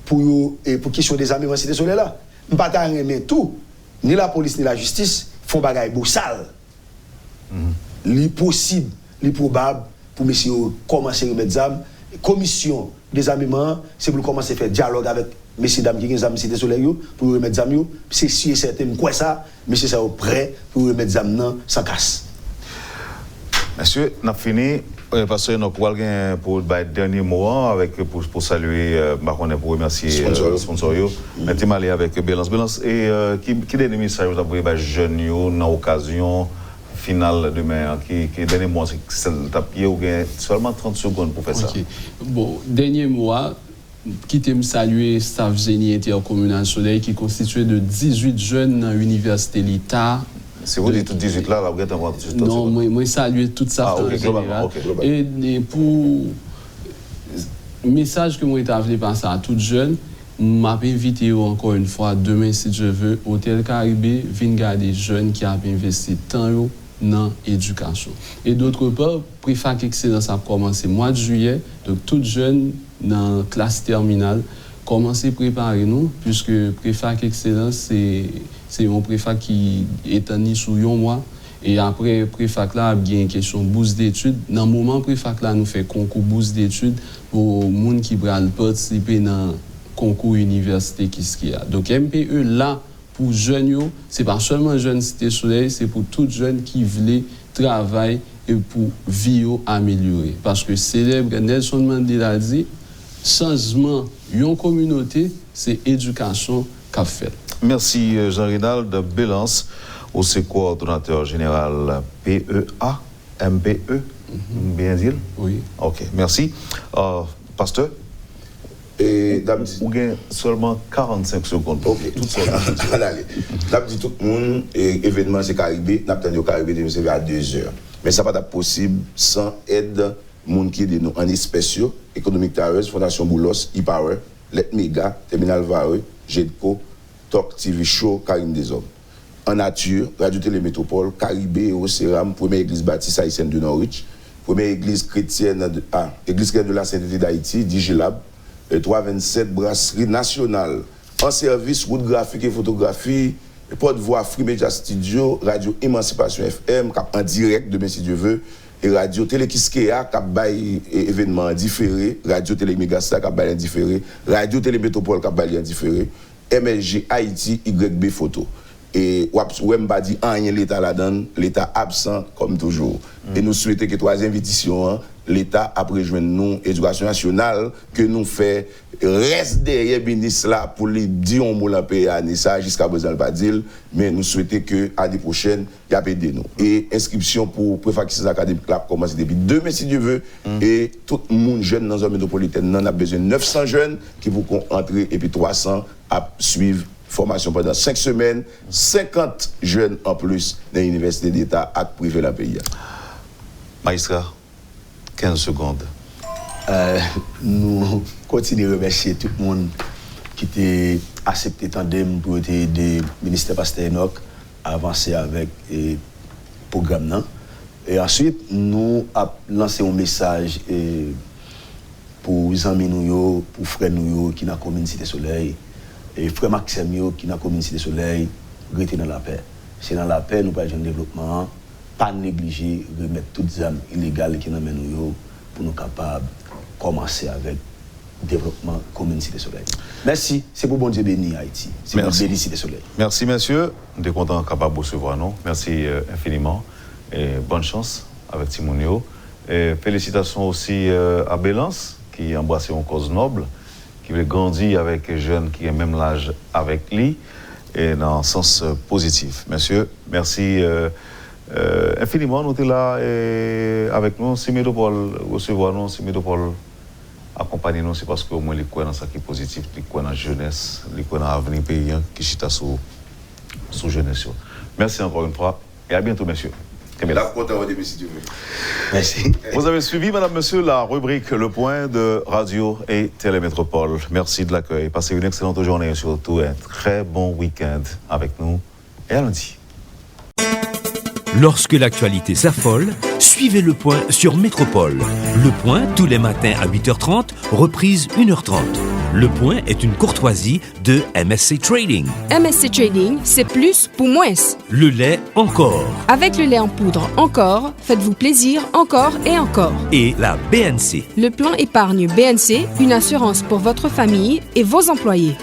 pour question des amis dans Cité Soleil là. Je ne pas mais tout, ni la police ni la justice font bagaille sale. Li possible, li probable pour messieurs commencer à remettre des armes. Commission des armements, c'est pour commencer à faire dialogue avec messieurs dames qui ont des armes Cité Soleil pour remettre des armes. C'est sûr et certain, quoi ça, messieurs sont prêts pour remettre des armes sans casse. Monsieur, nous avons fini. Oui, parce que nous avons pour le dernier mot avec pour saluer, pour remercier sponsor. Mais tu m'as allé avec Bélance. Et qui donne le message vous avez les jeunes dans l'occasion finale demain, qui dernier mot, c'est le tapis ou seulement 30 secondes pour faire ça. Bon, dernier mois, qui t'aime saluer staff génie intercommunal Soleil qui constitué de 18 jeunes dans l'université l'État. Si vous dites 18 là, vous êtes en train de... Non, moi saluer toute ça en général. Et pour message que moi j'ai appelé par ça à toutes jeunes, m'a invité encore une fois demain si je veux Hôtel Caribé viens garder jeunes qui a investi tant dans l'éducation. Et d'autre part, Préfac Excellence a commencé mois de juillet, donc toutes jeunes dans la classe terminale commencer à préparer nous, puisque Préfac Excellence, c'est un préfac qui est en sous un mois. Et après, Préfac là, il y a une question de bourse d'études. Dans le moment, Préfac là, nous fait concours bourse d'études pour les gens qui veulent participer dans le concours université qui y a. Donc, MPE là, pour jeunes, ce n'est pas seulement jeunes Cité Soleil, c'est pour tous jeunes qui veulent travailler et pour vivre améliorer. Parce que célèbre Nelson Mandela dit, changement d'une communauté, c'est éducation qu'a fait. Merci Jean-Rinald Bélance, aussi coordonnateur général PEA, MPE, bien dit? Oui. Ok, merci. Pasteur? Et vous avez seulement 45 secondes. Ok, tout seul. D'habitude, tout le monde, événement c'est Caribé, nous avons Caribé de à 2 heures. Mais ça n'est pas possible sans aide monde qui est en espèces, Économique Terreuse, Fondation Boulos, e-Power, Let Mega, Terminal Vareux, Jedco, Talk TV Show, Karim des Hommes. En nature, Radio Télé Métropole, Caribé, Océram, première église baptiste haïtienne de Norwich, première église chrétienne de la Sainteté d'Haïti, Digilab, 327 Brasserie Nationale, en service, route graphique et photographie, porte-voix Free Media Studio, Radio Émancipation FM, en direct demain si Dieu veut, et Radio Télé Kiskea, qui a événement différé, Radio Télé Megastar, qui a différé, Radio Télé Métropole, qui a différé, MLG Haïti, YB Photo. Et Wemba dit rien l'État là-dedans, l'État absent comme toujours. Et nous souhaitons que 3 invitations, l'État a rejoindre nous, éducation nationale, que nous fait reste derrière le ministre là pour lui dire on mot la paix à ça jusqu'à présent pas dire, mais nous souhaitons que l'année prochaine il y a aider nous. Et inscription pour préfac académique là commence depuis demain si Dieu veut et tout le monde jeune dans la zone métropolitaine, on a besoin de 900 jeunes qui vont entrer et puis 300 à suivre formation pendant 5 semaines, 50 jeunes en plus dans l'université d'État à privé la pays. Magistrat, 15 secondes. Nous continuons à remercier tout le monde qui a accepté tandem pour aider le ministère Pasteur Enoch à avancer avec le programme. Et ensuite, nous avons lancé un message pour les amis, pour les frères qui sont dans la commune Cité Soleil. Et frère Maxime qui est dans la commune Cité Soleil, rester dans la paix. C'est dans la paix nous pas un développement, pas négliger, remettre toutes les armes illégales qui nous mènent pour nous capables de commencer avec le développement de la commune Cité Soleil. Merci, c'est pour bon Dieu béni Haïti. C'est pour béni Cité Soleil. Merci messieurs, nous sommes contents capables de recevoir nous. Merci infiniment et bonne chance avec Timonio. Et félicitations aussi à Bélance qui a embrassé une cause noble, qui veut grandir avec les jeunes qui ont même l'âge avec lui, et dans un sens positif. Monsieur, merci infiniment. Nous sommes là avec nous. Si Métropole recevoir nous, si Métropole accompagner nous, c'est parce qu'au moins, les croient dans ce qui est positif, les croient dans la jeunesse, les croient dans l'avenir paysan qui chita sous jeunesse. Merci encore une fois et à bientôt, messieurs. Merci. Vous avez suivi, madame, monsieur, la rubrique Le Point de Radio et Télémétropole. Merci de l'accueil. Passez une excellente journée et surtout un très bon week-end avec nous. Et à lundi. Lorsque l'actualité s'affole, suivez Le Point sur Métropole. Le Point, tous les matins à 8h30, reprise 1h30. Le Point est une courtoisie de MSC Trading. MSC Trading, c'est plus pour moins. Le lait encore. Avec le lait en poudre encore, faites-vous plaisir encore et encore. Et la BNC. Le plan épargne BNC, une assurance pour votre famille et vos employés.